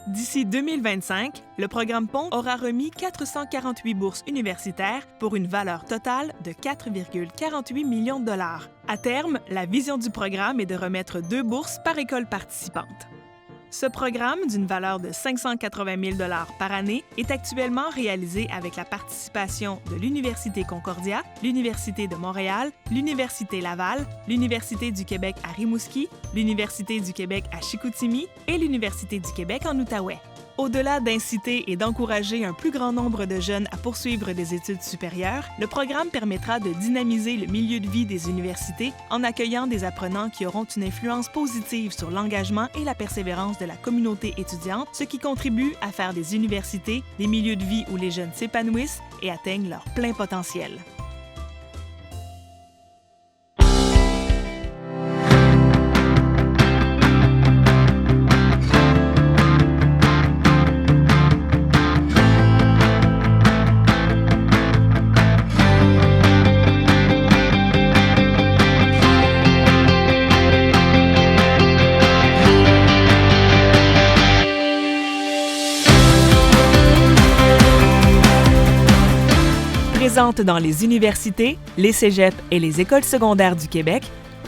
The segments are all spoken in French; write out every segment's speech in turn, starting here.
D'ici 2025, le programme PONT aura remis 448 bourses universitaires pour une valeur totale de 4,48 millions de dollars. À terme, la vision du programme est de remettre 2 bourses par école participante. Ce programme, d'une valeur de 580 000 $ par année, est actuellement réalisé avec la participation de l'Université Concordia, l'Université de Montréal, l'Université Laval, l'Université du Québec à Rimouski, l'Université du Québec à Chicoutimi et l'Université du Québec en Outaouais. Au-delà d'inciter et d'encourager un plus grand nombre de jeunes à poursuivre des études supérieures, le programme permettra de dynamiser le milieu de vie des universités en accueillant des apprenants qui auront une influence positive sur l'engagement et la persévérance de la communauté étudiante, ce qui contribue à faire des universités des milieux de vie où les jeunes s'épanouissent et atteignent leur plein potentiel. Présente dans les universités, les cégeps et les écoles secondaires du Québec,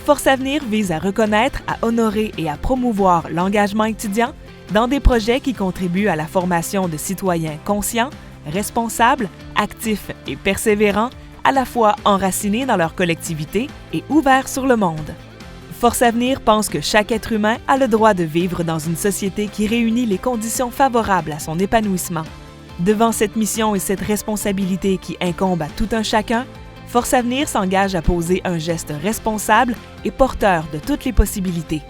Force Avenir vise à reconnaître, à honorer et à promouvoir l'engagement étudiant dans des projets qui contribuent à la formation de citoyens conscients, responsables, actifs et persévérants, à la fois enracinés dans leur collectivité et ouverts sur le monde. Force Avenir pense que chaque être humain a le droit de vivre dans une société qui réunit les conditions favorables à son épanouissement. Devant cette mission et cette responsabilité qui incombe à tout un chacun, Force Avenir s'engage à poser un geste responsable et porteur de toutes les possibilités.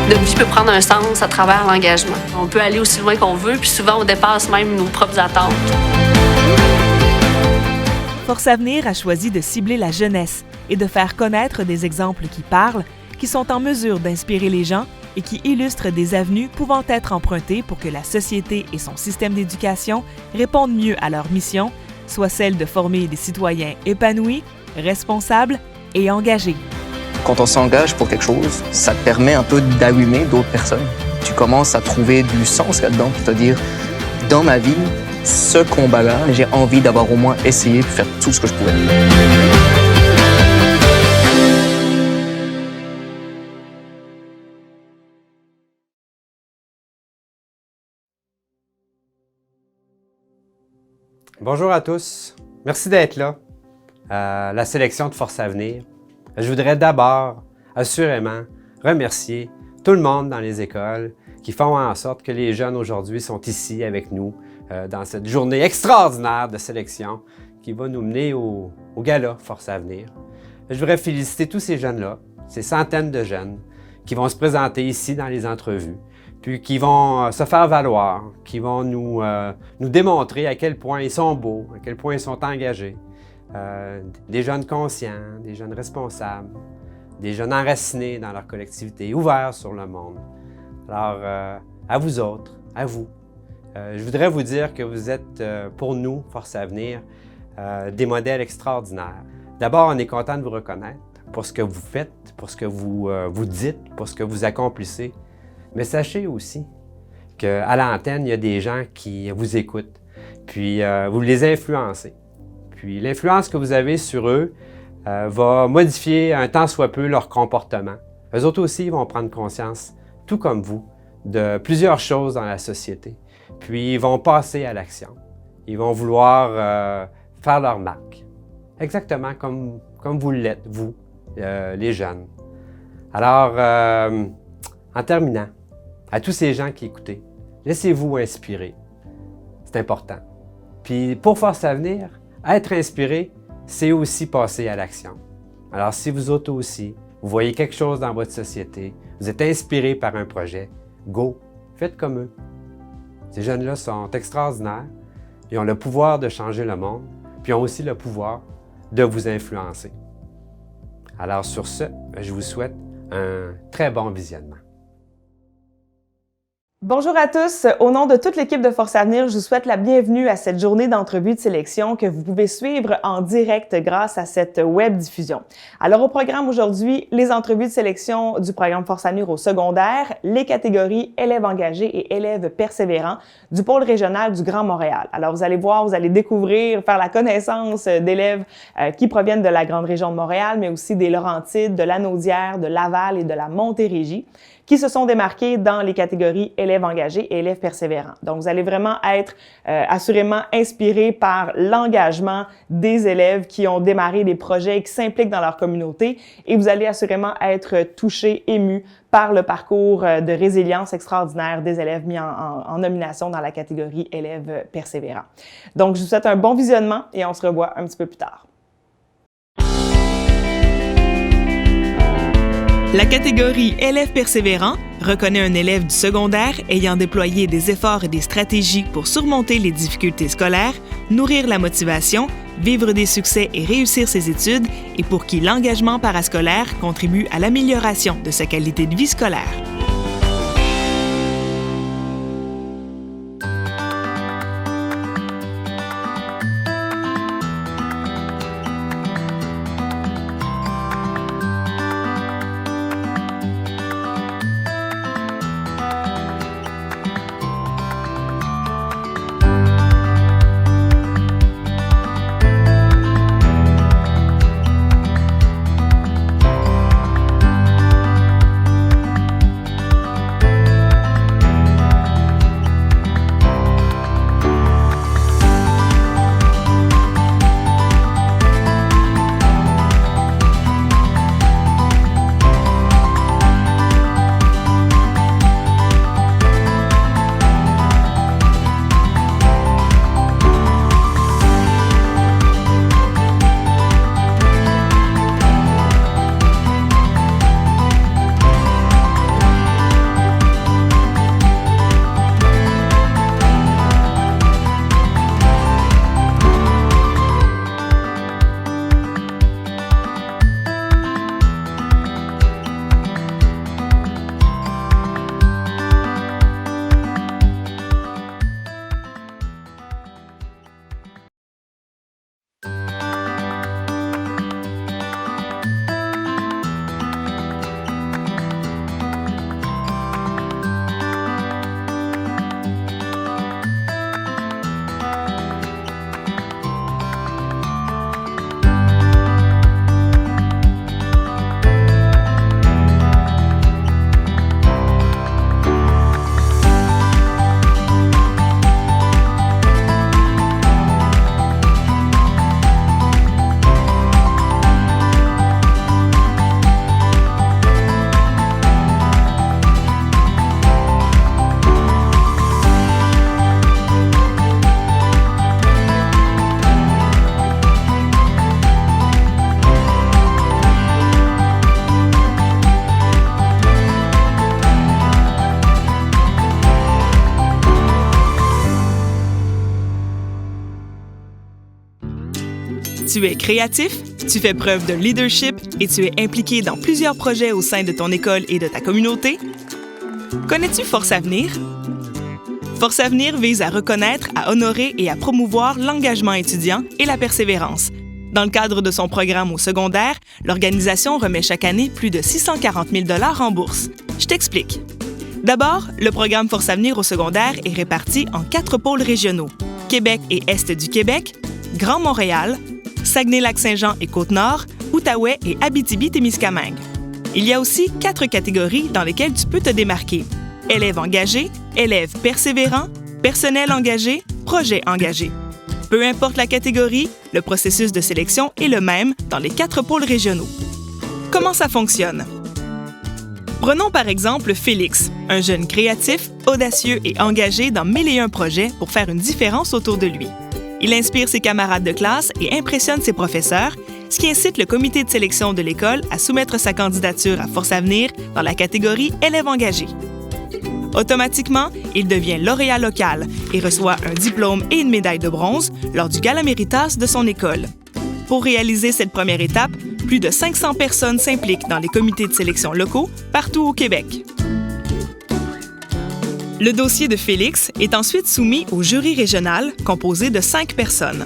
Notre vie peut prendre un sens à travers l'engagement. On peut aller aussi loin qu'on veut, puis souvent on dépasse même nos propres attentes. Force Avenir a choisi de cibler la jeunesse et de faire connaître des exemples qui parlent, qui sont en mesure d'inspirer les gens et qui illustrent des avenues pouvant être empruntées pour que la société et son système d'éducation répondent mieux à leur mission, soit celle de former des citoyens épanouis, responsables et engagés. Quand on s'engage pour quelque chose, ça te permet un peu d'allumer d'autres personnes. Tu commences à trouver du sens là-dedans, c'est-à-dire, dans ma vie, ce combat-là, j'ai envie d'avoir au moins essayé de faire tout ce que je pouvais. Bonjour à tous. Merci d'être là à la sélection de Force Avenir. Je voudrais d'abord, assurément, remercier tout le monde dans les écoles qui font en sorte que les jeunes aujourd'hui sont ici avec nous dans cette journée extraordinaire de sélection qui va nous mener au gala Force Avenir. Je voudrais féliciter tous ces jeunes-là, ces centaines de jeunes qui vont se présenter ici dans les entrevues, puis qui vont se faire valoir, qui vont nous démontrer à quel point ils sont beaux, à quel point ils sont engagés. Des jeunes conscients, des jeunes responsables, des jeunes enracinés dans leur collectivité, ouverts sur le monde. Alors, à vous autres, à vous, je voudrais vous dire que vous êtes, pour nous, Force Avenir, des modèles extraordinaires. D'abord, on est content de vous reconnaître pour ce que vous faites, pour ce que vous dites, pour ce que vous accomplissez. Mais sachez aussi qu'à l'antenne, il y a des gens qui vous écoutent, puis vous les influencez. Puis l'influence que vous avez sur eux va modifier un tant soit peu leur comportement. Eux autres aussi vont prendre conscience, tout comme vous, de plusieurs choses dans la société. Puis ils vont passer à l'action. Ils vont vouloir faire leur marque. Exactement comme vous l'êtes, vous, les jeunes. Alors, en terminant, à tous ces gens qui écoutez, laissez-vous inspirer. C'est important. Puis pour Force Avenir, être inspiré, c'est aussi passer à l'action. Alors si vous autres aussi, vous voyez quelque chose dans votre société, vous êtes inspiré par un projet, go, faites comme eux. Ces jeunes-là sont extraordinaires, ils ont le pouvoir de changer le monde, puis ils ont aussi le pouvoir de vous influencer. Alors sur ce, je vous souhaite un très bon visionnement. Bonjour à tous. Au nom de toute l'équipe de Force Avenir, je vous souhaite la bienvenue à cette journée d'entrevue de sélection que vous pouvez suivre en direct grâce à cette web diffusion. Alors, au programme aujourd'hui, les entrevues de sélection du programme Force Avenir au secondaire, les catégories élèves engagés et élèves persévérants du pôle régional du Grand Montréal. Alors, vous allez voir, vous allez découvrir, faire la connaissance d'élèves qui proviennent de la grande région de Montréal, mais aussi des Laurentides, de Lanaudière, de Laval et de la Montérégie, qui se sont démarqués dans les catégories élèves engagés et élèves persévérants. Donc, vous allez vraiment être assurément inspiré par l'engagement des élèves qui ont démarré des projets et qui s'impliquent dans leur communauté, et vous allez assurément être touché, ému par le parcours de résilience extraordinaire des élèves mis en nomination dans la catégorie élèves persévérants. Donc, je vous souhaite un bon visionnement et on se revoit un petit peu plus tard. La catégorie élèves persévérants reconnaît un élève du secondaire ayant déployé des efforts et des stratégies pour surmonter les difficultés scolaires, nourrir la motivation, vivre des succès et réussir ses études, et pour qui l'engagement parascolaire contribue à l'amélioration de sa qualité de vie scolaire. Tu es créatif, tu fais preuve de leadership et tu es impliqué dans plusieurs projets au sein de ton école et de ta communauté? Connais-tu Force Avenir? Force Avenir vise à reconnaître, à honorer et à promouvoir l'engagement étudiant et la persévérance. Dans le cadre de son programme au secondaire, l'organisation remet chaque année plus de 640 000 $ en bourse. Je t'explique. D'abord, le programme Force Avenir au secondaire est réparti en 4 pôles régionaux: Québec et Est du Québec, Grand Montréal, Saguenay-Lac-Saint-Jean et Côte-Nord, Outaouais et Abitibi-Témiscamingue. Il y a aussi 4 catégories dans lesquelles tu peux te démarquer: élèves engagés, élèves persévérants, personnel engagé, projet engagé. Peu importe la catégorie, le processus de sélection est le même dans les 4 pôles régionaux. Comment ça fonctionne? Prenons par exemple Félix, un jeune créatif, audacieux et engagé dans 1001 projets pour faire une différence autour de lui. Il inspire ses camarades de classe et impressionne ses professeurs, ce qui incite le comité de sélection de l'école à soumettre sa candidature à Force Avenir dans la catégorie élèves engagés. Automatiquement, il devient lauréat local et reçoit un diplôme et une médaille de bronze lors du Gala Méritas de son école. Pour réaliser cette première étape, plus de 500 personnes s'impliquent dans les comités de sélection locaux partout au Québec. Le dossier de Félix est ensuite soumis au jury régional composé de 5 personnes.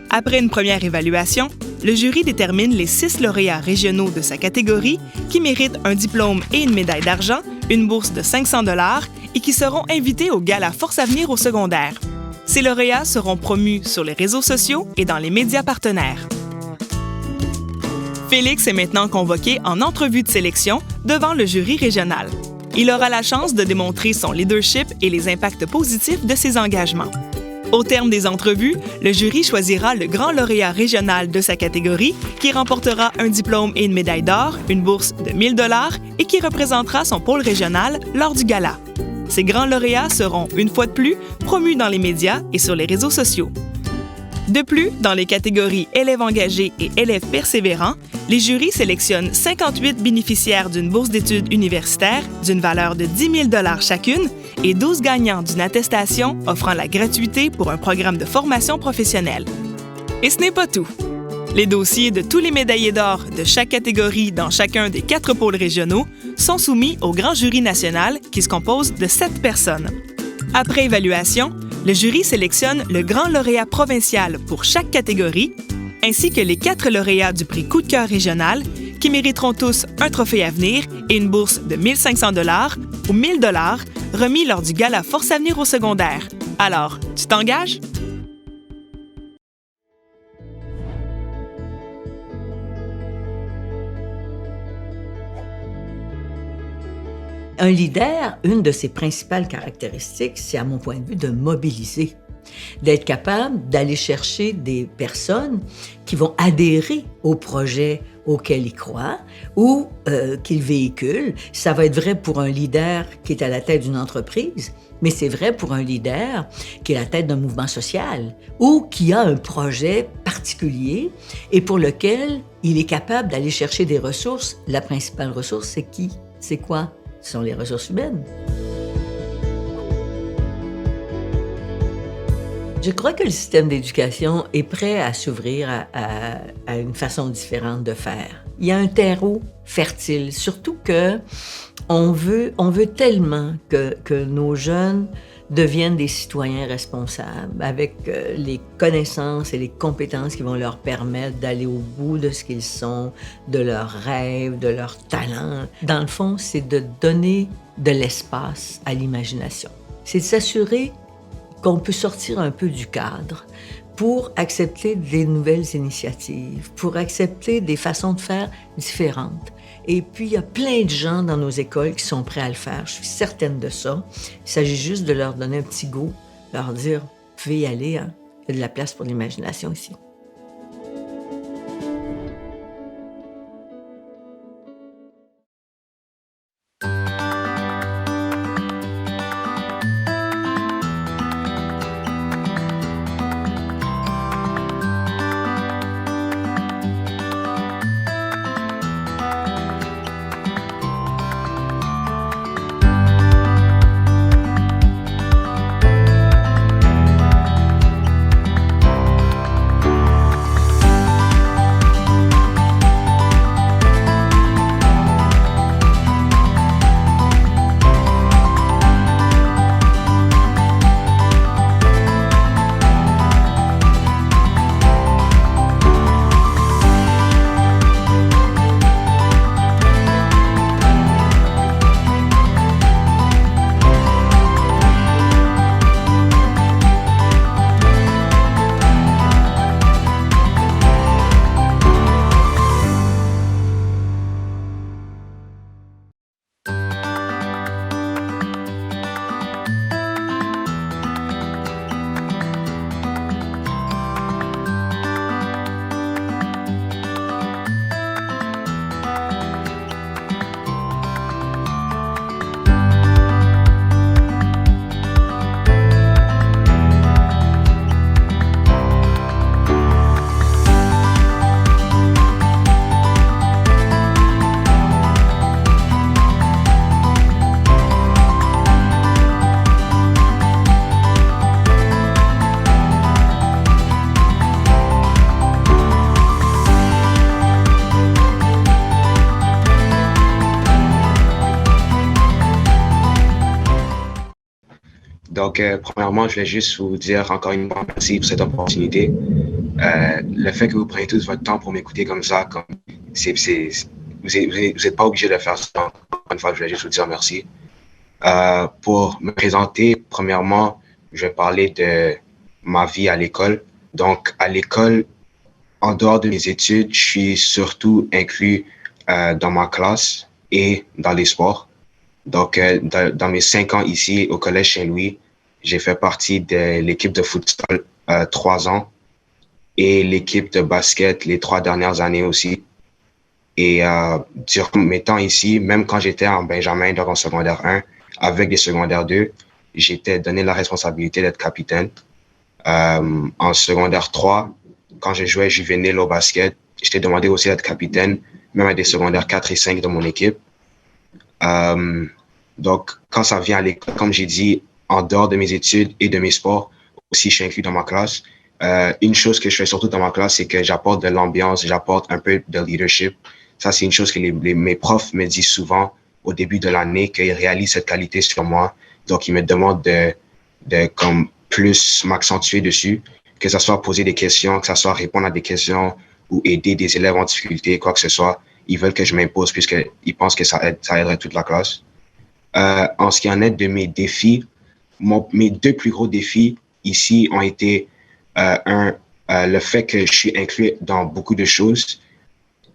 Après une première évaluation, le jury détermine les 6 lauréats régionaux de sa catégorie qui méritent un diplôme et une médaille d'argent, une bourse de 500 $ et qui seront invités au gala Force Avenir au secondaire. Ces lauréats seront promus sur les réseaux sociaux et dans les médias partenaires. Félix est maintenant convoqué en entrevue de sélection devant le jury régional. Il aura la chance de démontrer son leadership et les impacts positifs de ses engagements. Au terme des entrevues, le jury choisira le grand lauréat régional de sa catégorie qui remportera un diplôme et une médaille d'or, une bourse de 1 000 $ et qui représentera son pôle régional lors du gala. Ces grands lauréats seront, une fois de plus, promus dans les médias et sur les réseaux sociaux. De plus, dans les catégories élèves engagés et élèves persévérants, les jurys sélectionnent 58 bénéficiaires d'une bourse d'études universitaire d'une valeur de 10 000 $ chacune et 12 gagnants d'une attestation offrant la gratuité pour un programme de formation professionnelle. Et ce n'est pas tout. Les dossiers de tous les médaillés d'or de chaque catégorie dans chacun des 4 pôles régionaux sont soumis au grand jury national qui se compose de 7 personnes. Après évaluation, le jury sélectionne le grand lauréat provincial pour chaque catégorie, ainsi que les 4 lauréats du prix Coup de cœur régional, qui mériteront tous un trophée Avenir et une bourse de 1 500 $ ou 1 000 $ remis lors du gala Force Avenir au secondaire. Alors, tu t'engages? Un leader, une de ses principales caractéristiques, c'est à mon point de vue de mobiliser, d'être capable d'aller chercher des personnes qui vont adhérer au projet auquel il croit ou qu'il véhicule. Ça va être vrai pour un leader qui est à la tête d'une entreprise, mais c'est vrai pour un leader qui est à la tête d'un mouvement social ou qui a un projet particulier et pour lequel il est capable d'aller chercher des ressources. La principale ressource, c'est qui? C'est quoi? Ce sont les ressources humaines. Je crois que le système d'éducation est prêt à s'ouvrir à une façon différente de faire. Il y a un terreau fertile, surtout que on veut tellement que nos jeunes deviennent des citoyens responsables avec les connaissances et les compétences qui vont leur permettre d'aller au bout de ce qu'ils sont, de leurs rêves, de leurs talents. Dans le fond, c'est de donner de l'espace à l'imagination. C'est de s'assurer qu'on peut sortir un peu du cadre pour accepter des nouvelles initiatives, pour accepter des façons de faire différentes. Et puis, il y a plein de gens dans nos écoles qui sont prêts à le faire. Je suis certaine de ça. Il s'agit juste de leur donner un petit go, leur dire « Vous pouvez y aller, hein? Il y a de la place pour l'imagination ici. » Donc, premièrement, je voulais juste vous dire encore une fois merci pour cette opportunité. Le fait que vous preniez tous votre temps pour m'écouter comme ça, vous n'êtes pas obligé de faire ça. Encore une fois, je voulais juste vous dire merci. Pour me présenter, premièrement, je vais parler de ma vie à l'école. Donc, à l'école, en dehors de mes études, je suis surtout inclus dans ma classe et dans les sports. Donc, dans mes 5 ans ici au Collège Saint-Louis, j'ai fait partie de l'équipe de futsal 3 ans et l'équipe de basket les 3 dernières années aussi. Et durant mes temps ici, même quand j'étais en Benjamin, donc en secondaire 1, avec les secondaires 2, j'étais donné la responsabilité d'être capitaine. En secondaire 3, quand je jouais juvénile au basket, j'étais demandé aussi d'être capitaine, même à des secondaires 4 et 5 de mon équipe. Donc, quand ça vient à l'école, comme j'ai dit, en dehors de mes études et de mes sports, aussi je suis inclus dans ma classe. Une chose que je fais surtout dans ma classe, c'est que j'apporte de l'ambiance, j'apporte un peu de leadership. Ça, c'est une chose que mes profs me disent souvent au début de l'année, qu'ils réalisent cette qualité sur moi. Donc, ils me demandent de comme plus m'accentuer dessus, que ce soit poser des questions, que ce soit répondre à des questions ou aider des élèves en difficulté, quoi que ce soit. Ils veulent que je m'impose puisqu'ils pensent que ça aiderait toute la classe. En ce qui en est de mes défis, mes 2 plus gros défis ici ont été le fait que je suis inclus dans beaucoup de choses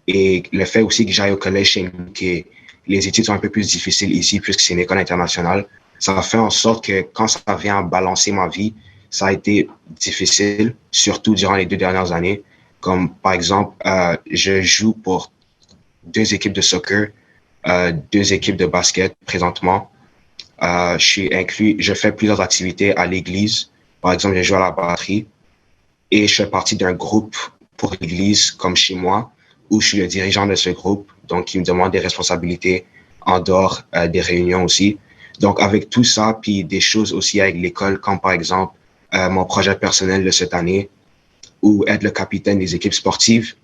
et le fait aussi que j'aille au collège chez nous, que les études sont un peu plus difficiles ici puisque c'est une école internationale. Ça fait en sorte que quand ça vient à balancer ma vie, ça a été difficile, surtout durant les 2 dernières années. Comme par exemple, je joue pour 2 équipes de soccer, 2 équipes de basket présentement. Je suis inclus, je fais plusieurs activités à l'église. Par exemple, je joue à la batterie et je fais partie d'un groupe pour l'église comme chez moi où je suis le dirigeant de ce groupe. Donc, il me demande des responsabilités en dehors des réunions aussi. Donc, avec tout ça, puis des choses aussi avec l'école, comme par exemple mon projet personnel de cette année ou être le capitaine des équipes sportives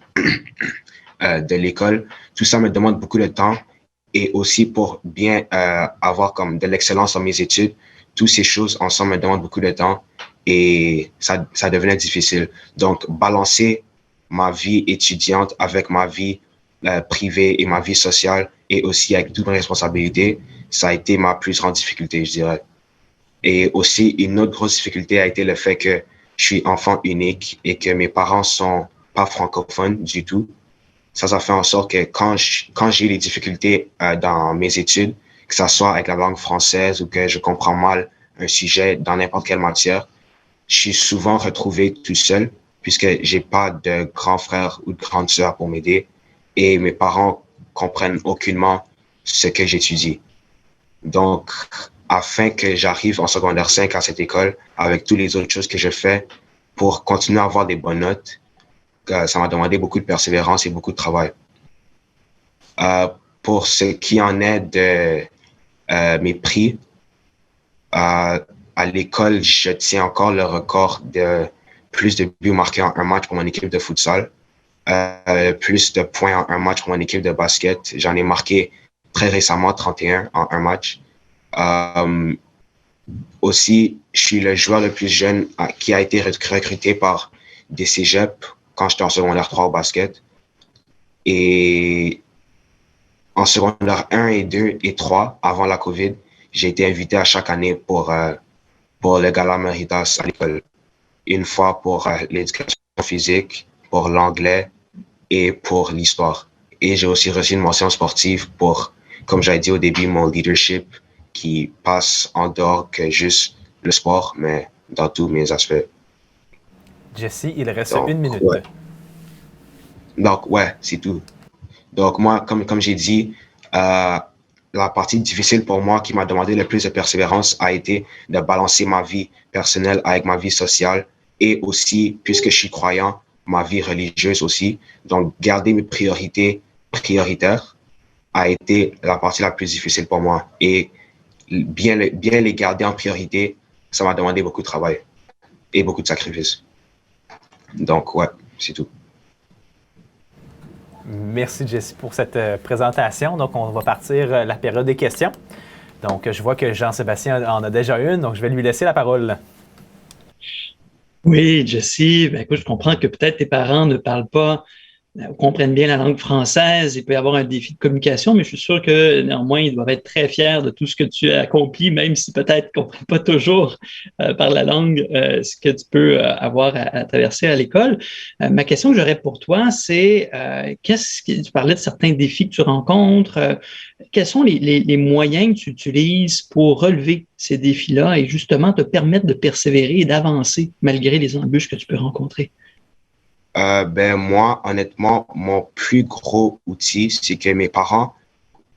de l'école, tout ça me demande beaucoup de temps. Et aussi pour bien avoir comme de l'excellence dans mes études, toutes ces choses ensemble me demandent beaucoup de temps et ça devenait difficile. Donc, balancer ma vie étudiante avec ma vie privée et ma vie sociale et aussi avec toutes mes responsabilités, ça a été ma plus grande difficulté, je dirais. Et aussi, une autre grosse difficulté a été le fait que je suis enfant unique et que mes parents sont pas francophones du tout. Ça fait en sorte que quand j'ai des difficultés dans mes études, que ça soit avec la langue française ou que je comprends mal un sujet dans n'importe quelle matière, je suis souvent retrouvé tout seul puisque j'ai pas de grand frère ou de grande sœur pour m'aider et mes parents comprennent aucunement ce que j'étudie. Donc, afin que j'arrive en secondaire 5 à cette école avec toutes les autres choses que je fais pour continuer à avoir des bonnes notes, ça m'a demandé beaucoup de persévérance et beaucoup de travail. Pour ce qui en est de mes prix, à l'école, je tiens encore le record de plus de buts marqués en un match pour mon équipe de futsal, plus de points en un match pour mon équipe de basket. J'en ai marqué très récemment 31 en un match. Aussi, je suis le joueur le plus jeune qui a été recruté par des cégeps quand j'étais en secondaire 3 au basket. Et en secondaire 1 et 2 et 3, avant la COVID, j'ai été invité à chaque année pour le Gala Meritas à l'école. Une fois pour l'éducation physique, pour l'anglais et pour l'histoire. Et j'ai aussi reçu une mention sportive pour, comme j'avais dit au début, mon leadership qui passe en dehors que juste le sport, mais dans tous mes aspects. Jesse, il reste 1 minute. Ouais. Donc, ouais, c'est tout. Donc, moi, comme j'ai dit, la partie difficile pour moi qui m'a demandé le plus de persévérance a été de balancer ma vie personnelle avec ma vie sociale et aussi, puisque je suis croyant, ma vie religieuse aussi. Donc, garder mes priorités prioritaires a été la partie la plus difficile pour moi. Et bien les garder en priorité, ça m'a demandé beaucoup de travail et beaucoup de sacrifices. Donc, ouais, c'est tout. Merci, Jesse, pour cette présentation. Donc, on va partir la période des questions. Donc, je vois que Jean-Sébastien en a déjà une, donc je vais lui laisser la parole. Oui, Jessie, ben écoute, je comprends que peut-être tes parents ne parlent pas comprennent bien la langue française, il peut y avoir un défi de communication, mais je suis sûr que néanmoins, ils doivent être très fiers de tout ce que tu as accompli, même si peut-être qu'ils ne comprennent pas toujours par la langue ce que tu peux avoir à traverser à l'école. Ma question que j'aurais pour toi, c'est tu parlais de certains défis que tu rencontres, quels sont les moyens que tu utilises pour relever ces défis-là et justement te permettre de persévérer et d'avancer malgré les embûches que tu peux rencontrer? Moi, honnêtement, mon plus gros outil, c'est que mes parents,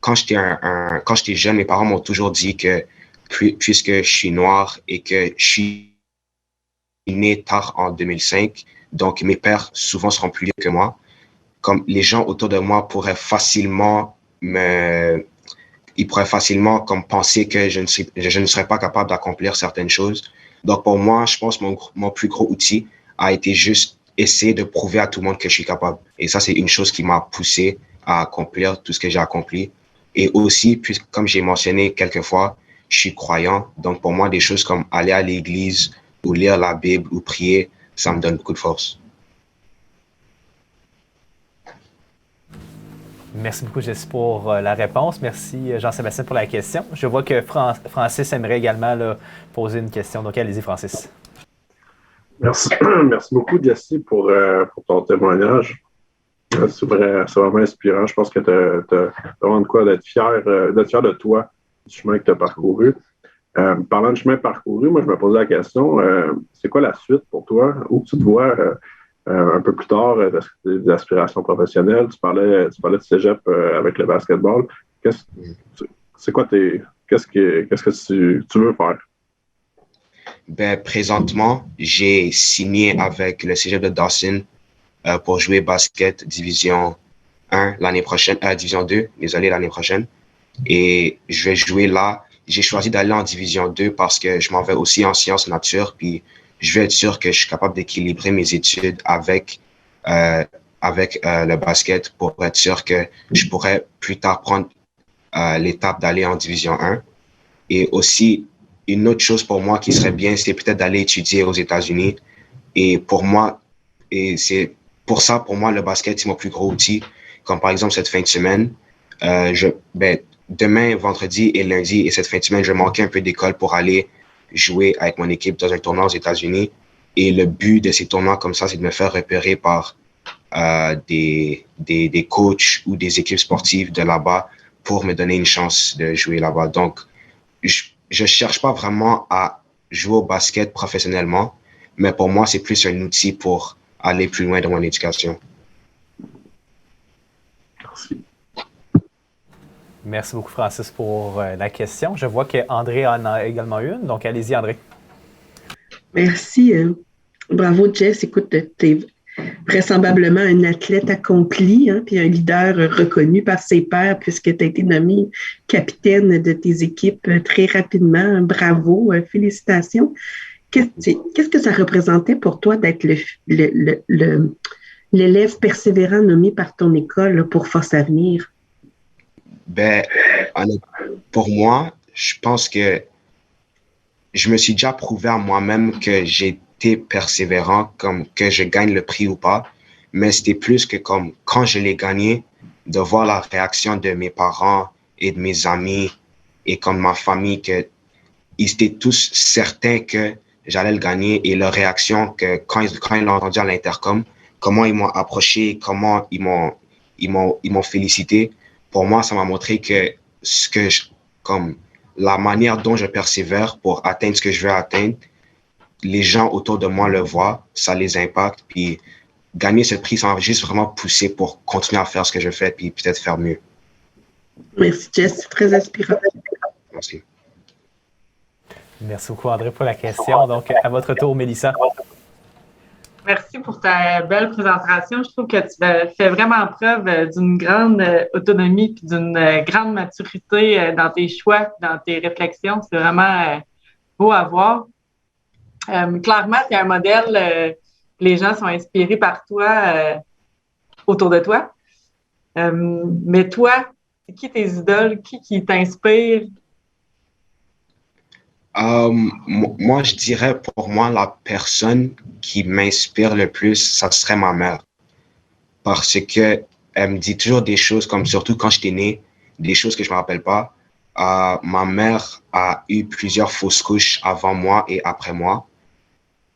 quand j'étais jeune, mes parents m'ont toujours dit que puisque je suis noir et que je suis né tard en 2005, donc mes pères souvent seront plus vieux que moi, comme les gens autour de moi pourraient facilement comme penser que je ne serais pas capable d'accomplir certaines choses. Donc pour moi, je pense que mon plus gros outil a été juste essayer de prouver à tout le monde que je suis capable. Et ça, c'est une chose qui m'a poussé à accomplir tout ce que j'ai accompli. Et aussi, puis, comme j'ai mentionné quelques fois, je suis croyant. Donc, pour moi, des choses comme aller à l'église ou lire la Bible ou prier, ça me donne beaucoup de force. Merci beaucoup, Jessie, pour la réponse. Merci, Jean-Sébastien, pour la question. Je vois que Francis aimerait également là, poser une question. Donc, allez-y, Francis. Merci, merci beaucoup, Jessie, pour ton témoignage. C'est vraiment inspirant. Je pense que tu as vraiment de quoi d'être fier de toi, du chemin que tu as parcouru. Parlant de chemin parcouru, moi, je me posais la question, c'est quoi la suite pour toi? Où tu te vois un peu plus tard des aspirations professionnelles? Tu parlais de cégep avec le basketball. Qu'est-ce que tu veux faire? Présentement, j'ai signé avec le cégep de Dawson pour jouer basket division 1 l'année prochaine, division 2, désolé, l'année prochaine. Et je vais jouer là. J'ai choisi d'aller en division 2 parce que je m'en vais aussi en sciences nature, puis je veux être sûr que je suis capable d'équilibrer mes études avec le basket pour être sûr que je pourrais plus tard prendre l'étape d'aller en division 1. Et aussi, une autre chose pour moi qui serait bien, c'est peut-être d'aller étudier aux États-Unis. Et pour moi, pour moi, le basket, c'est mon plus gros outil. Comme par exemple, cette fin de semaine, demain, vendredi et lundi, et cette fin de semaine, je vais manquer un peu d'école pour aller jouer avec mon équipe dans un tournoi aux États-Unis. Et le but de ces tournois comme ça, c'est de me faire repérer par des coachs ou des équipes sportives de là-bas pour me donner une chance de jouer là-bas. Donc, je cherche pas vraiment à jouer au basket professionnellement, mais pour moi, c'est plus un outil pour aller plus loin dans mon éducation. Merci. Merci beaucoup, Francis, pour la question. Je vois qu'André en a également une, donc allez-y, André. Merci. Bravo, Jess. Écoute, tu es vraisemblablement un athlète accompli, hein, puis un leader reconnu par ses pairs puisque tu as été nommé capitaine de tes équipes très rapidement. Bravo, félicitations. Qu'est-ce que ça représentait pour toi d'être l'élève persévérant nommé par ton école pour Force Avenir? Pour moi, je pense que je me suis déjà prouvé à moi-même que j'étais persévérant, comme que je gagne le prix ou pas, mais c'était plus que comme quand je l'ai gagné, de voir la réaction de mes parents et de mes amis et comme ma famille, que ils étaient tous certains que j'allais le gagner et leur réaction que quand ils l'ont entendu à l'intercom, comment ils m'ont approché, comment ils m'ont félicité. Pour moi, ça m'a montré que comme la manière dont je persévère pour atteindre ce que je veux atteindre, les gens autour de moi le voient, ça les impacte, puis gagner ce prix, ça m'a juste vraiment poussé pour continuer à faire ce que je fais, puis peut-être faire mieux. Merci, Jess, c'est très inspirant. Merci. Merci beaucoup, André, pour la question. Donc, à votre tour, Mélissa. Merci pour ta belle présentation. Je trouve que tu fais vraiment preuve d'une grande autonomie et d'une grande maturité dans tes choix, dans tes réflexions. C'est vraiment beau à voir. Clairement, tu es un modèle. Les gens sont inspirés par toi autour de toi. Mais toi, c'est qui tes idoles? Qui t'inspire? Moi, je dirais pour moi, la personne qui m'inspire le plus, ça serait ma mère. Parce que elle me dit toujours des choses comme, surtout quand j'étais né, des choses que je me rappelle pas. Ma mère a eu plusieurs fausses couches avant moi et après moi.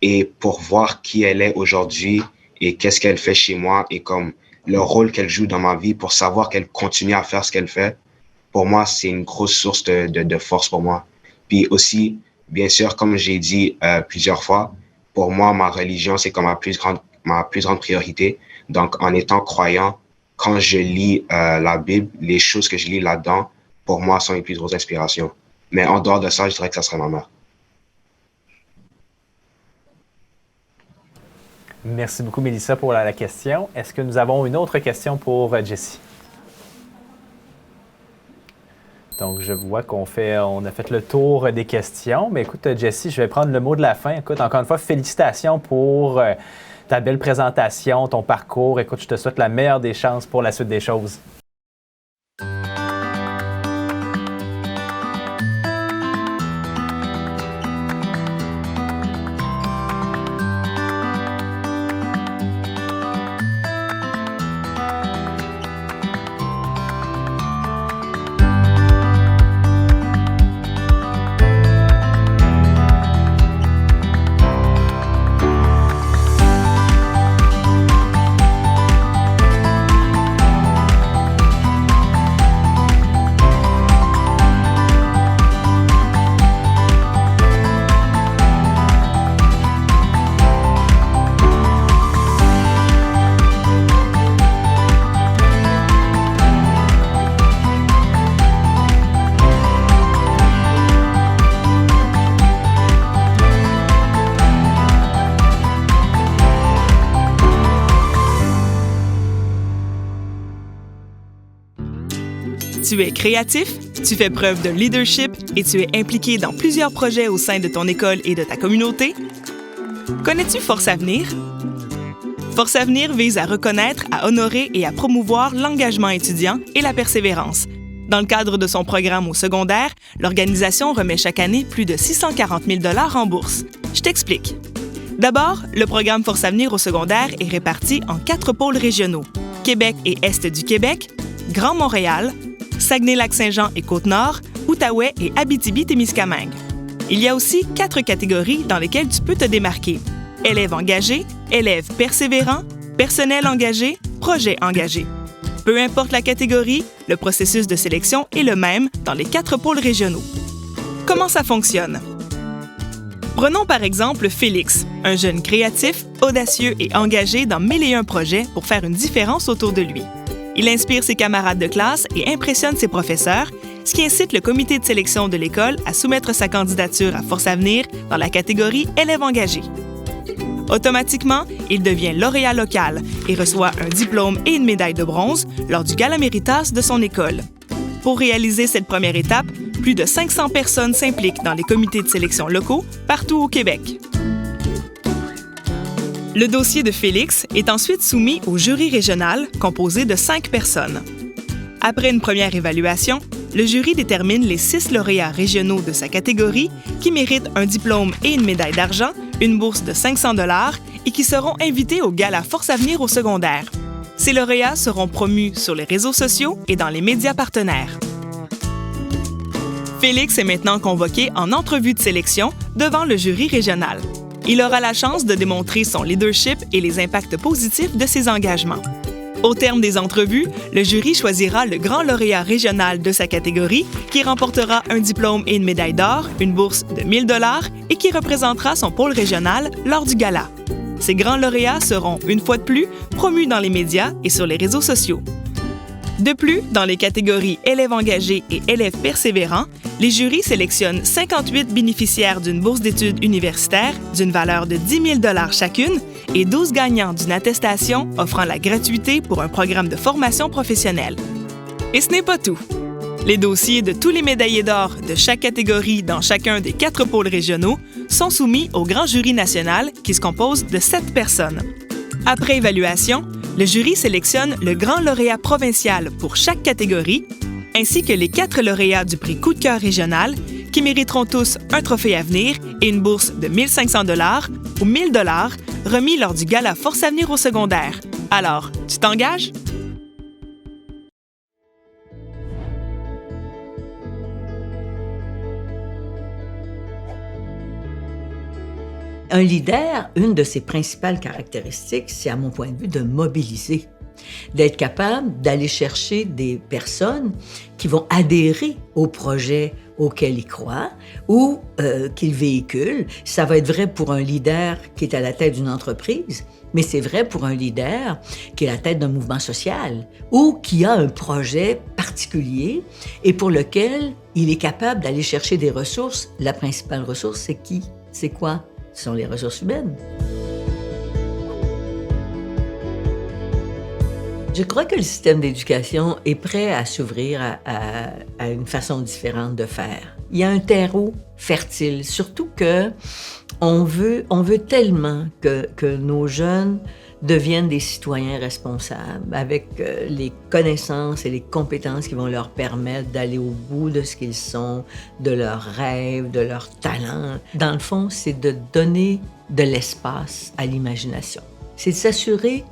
Et pour voir qui elle est aujourd'hui et qu'est-ce qu'elle fait chez moi et comme le rôle qu'elle joue dans ma vie, pour savoir qu'elle continue à faire ce qu'elle fait, pour moi, c'est une grosse source de force pour moi. Puis aussi, bien sûr, comme j'ai dit plusieurs fois, pour moi, ma religion, c'est comme ma plus grande priorité. Donc, en étant croyant, quand je lis la Bible, les choses que je lis là-dedans, pour moi, sont les plus grosses inspirations. Mais en dehors de ça, je dirais que ça serait ma mère. Merci beaucoup, Mélissa, pour la question. Est-ce que nous avons une autre question pour Jessie? Donc, je vois qu'on a fait le tour des questions. Mais écoute, Jessie, je vais prendre le mot de la fin. Écoute, encore une fois, félicitations pour ta belle présentation, ton parcours. Écoute, je te souhaite la meilleure des chances pour la suite des choses. Tu es créatif, tu fais preuve de leadership et tu es impliqué dans plusieurs projets au sein de ton école et de ta communauté? Connais-tu Force Avenir? Force Avenir vise à reconnaître, à honorer et à promouvoir l'engagement étudiant et la persévérance. Dans le cadre de son programme au secondaire, l'organisation remet chaque année plus de 640 000 $ en bourse. Je t'explique. D'abord, le programme Force Avenir au secondaire est réparti en 4 pôles régionaux: Québec et Est du Québec, Grand Montréal, Saguenay-Lac-Saint-Jean et Côte-Nord, Outaouais et Abitibi-Témiscamingue. Il y a aussi 4 catégories dans lesquelles tu peux te démarquer: élèves engagés, élèves persévérants, personnel engagé, projet engagé. Peu importe la catégorie, le processus de sélection est le même dans les 4 pôles régionaux. Comment ça fonctionne? Prenons par exemple Félix, un jeune créatif, audacieux et engagé dans 1001 projets pour faire une différence autour de lui. Il inspire ses camarades de classe et impressionne ses professeurs, ce qui incite le comité de sélection de l'école à soumettre sa candidature à Force Avenir dans la catégorie élèves engagés. Automatiquement, il devient lauréat local et reçoit un diplôme et une médaille de bronze lors du Gala Méritas de son école. Pour réaliser cette première étape, plus de 500 personnes s'impliquent dans les comités de sélection locaux partout au Québec. Le dossier de Félix est ensuite soumis au jury régional composé de 5 personnes. Après une première évaluation, le jury détermine les 6 lauréats régionaux de sa catégorie qui méritent un diplôme et une médaille d'argent, une bourse de 500 $ et qui seront invités au Gala Force Avenir au secondaire. Ces lauréats seront promus sur les réseaux sociaux et dans les médias partenaires. Félix est maintenant convoqué en entrevue de sélection devant le jury régional. Il aura la chance de démontrer son leadership et les impacts positifs de ses engagements. Au terme des entrevues, le jury choisira le grand lauréat régional de sa catégorie qui remportera un diplôme et une médaille d'or, une bourse de 1 000 $ et qui représentera son pôle régional lors du gala. Ces grands lauréats seront, une fois de plus, promus dans les médias et sur les réseaux sociaux. De plus, dans les catégories élèves engagés et élèves persévérants, les jurys sélectionnent 58 bénéficiaires d'une bourse d'études universitaires d'une valeur de 10 000 $ chacune et 12 gagnants d'une attestation offrant la gratuité pour un programme de formation professionnelle. Et ce n'est pas tout. Les dossiers de tous les médaillés d'or de chaque catégorie dans chacun des 4 pôles régionaux sont soumis au grand jury national qui se compose de 7 personnes. Après évaluation, le jury sélectionne le grand lauréat provincial pour chaque catégorie, ainsi que les 4 lauréats du prix Coup de cœur régional qui mériteront tous un trophée Avenir et une bourse de 1 500 $ ou 1 000 $ remis lors du gala Force Avenir au secondaire. Alors, tu t'engages? Un leader, une de ses principales caractéristiques, c'est à mon point de vue de mobiliser, d'être capable d'aller chercher des personnes qui vont adhérer au projet auquel il croit ou qu'il véhicule. Ça va être vrai pour un leader qui est à la tête d'une entreprise, mais c'est vrai pour un leader qui est à la tête d'un mouvement social ou qui a un projet particulier et pour lequel il est capable d'aller chercher des ressources. La principale ressource, c'est qui? C'est quoi? Ce sont les ressources humaines. Je crois que le système d'éducation est prêt à s'ouvrir à une façon différente de faire. Il y a un terreau fertile, surtout que on veut tellement que nos jeunes deviennent des citoyens responsables avec les connaissances et les compétences qui vont leur permettre d'aller au bout de ce qu'ils sont, de leurs rêves, de leurs talents. Dans le fond, c'est de donner de l'espace à l'imagination. C'est de s'assurer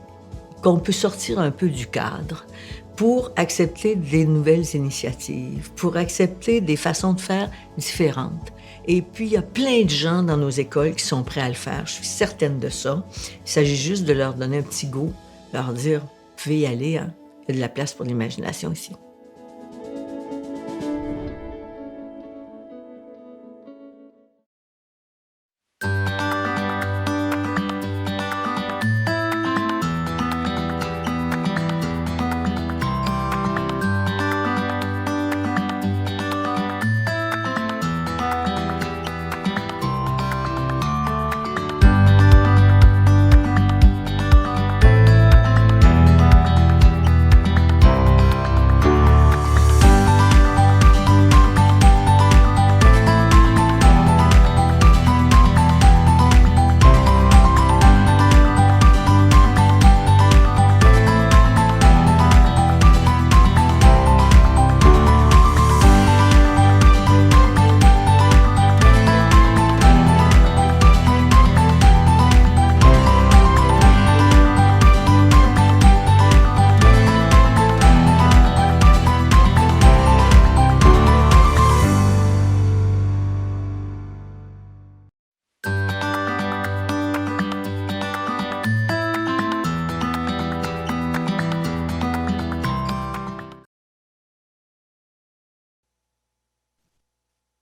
qu'on peut sortir un peu du cadre pour accepter des nouvelles initiatives, pour accepter des façons de faire différentes. Et puis, il y a plein de gens dans nos écoles qui sont prêts à le faire. Je suis certaine de ça. Il s'agit juste de leur donner un petit go, leur dire, vous pouvez y aller, hein? Il y a de la place pour l'imagination ici.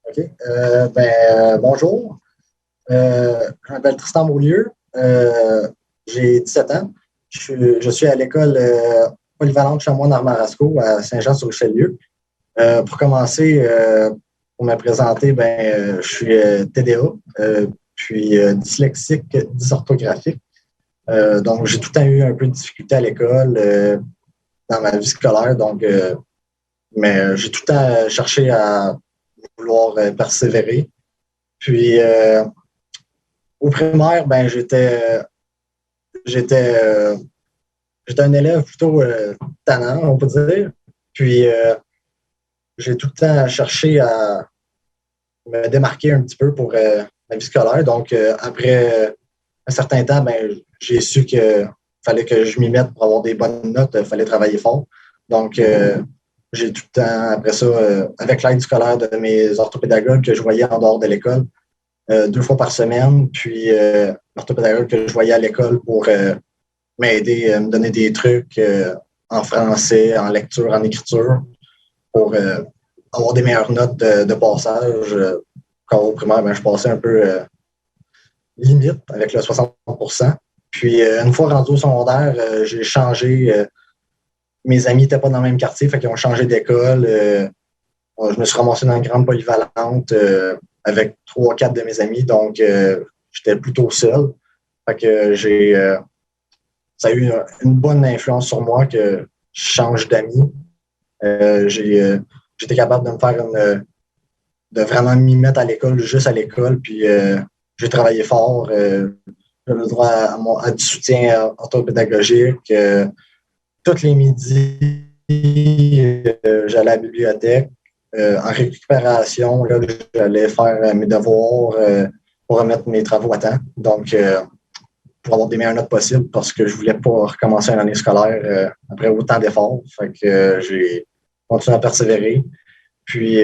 OK. Bonjour. Je m'appelle Tristan Beaulieu. J'ai 17 ans. Je suis à l'école polyvalente Chamoine-Armarasco à Saint-Jean-sur-Richelieu. Pour commencer, pour me présenter, je suis TDA, puis dyslexique, dysorthographique. Donc, j'ai tout le temps eu un peu de difficulté à l'école dans ma vie scolaire. Donc, mais j'ai tout le temps cherché à vouloir persévérer. Puis, au primaire, j'étais un élève plutôt tannant, on peut dire. Puis, j'ai tout le temps cherché à me démarquer un petit peu pour ma vie scolaire. Donc, après un certain temps, j'ai su qu'il fallait que je m'y mette pour avoir des bonnes notes. Il fallait travailler fort. Donc, j'ai tout le temps, après ça, avec l'aide scolaire de mes orthopédagogues que je voyais en dehors de l'école, 2 fois par semaine, puis l'orthopédagogue que je voyais à l'école pour m'aider, me donner des trucs en français, en lecture, en écriture, pour avoir des meilleures notes de passage. Quand au primaire, je passais un peu limite avec le 60%. Puis une fois rendu au secondaire, j'ai changé. Mes amis n'étaient pas dans le même quartier, fait qu'ils ont changé d'école. Je me suis ramassé dans une grande polyvalente avec 3-4 de mes amis, donc j'étais plutôt seul. Fait que ça a eu une bonne influence sur moi que je change d'amis. J'étais capable de me faire de vraiment m'y mettre à l'école, juste à l'école, puis j'ai travaillé fort. J'avais le droit à du soutien orthopédagogique. Tous les midis, j'allais à la bibliothèque. en récupération, là, j'allais faire mes devoirs pour remettre mes travaux à temps. Donc, pour avoir des meilleures notes possibles parce que je voulais pas recommencer une année scolaire après autant d'efforts. Fait que j'ai continué à persévérer. Puis,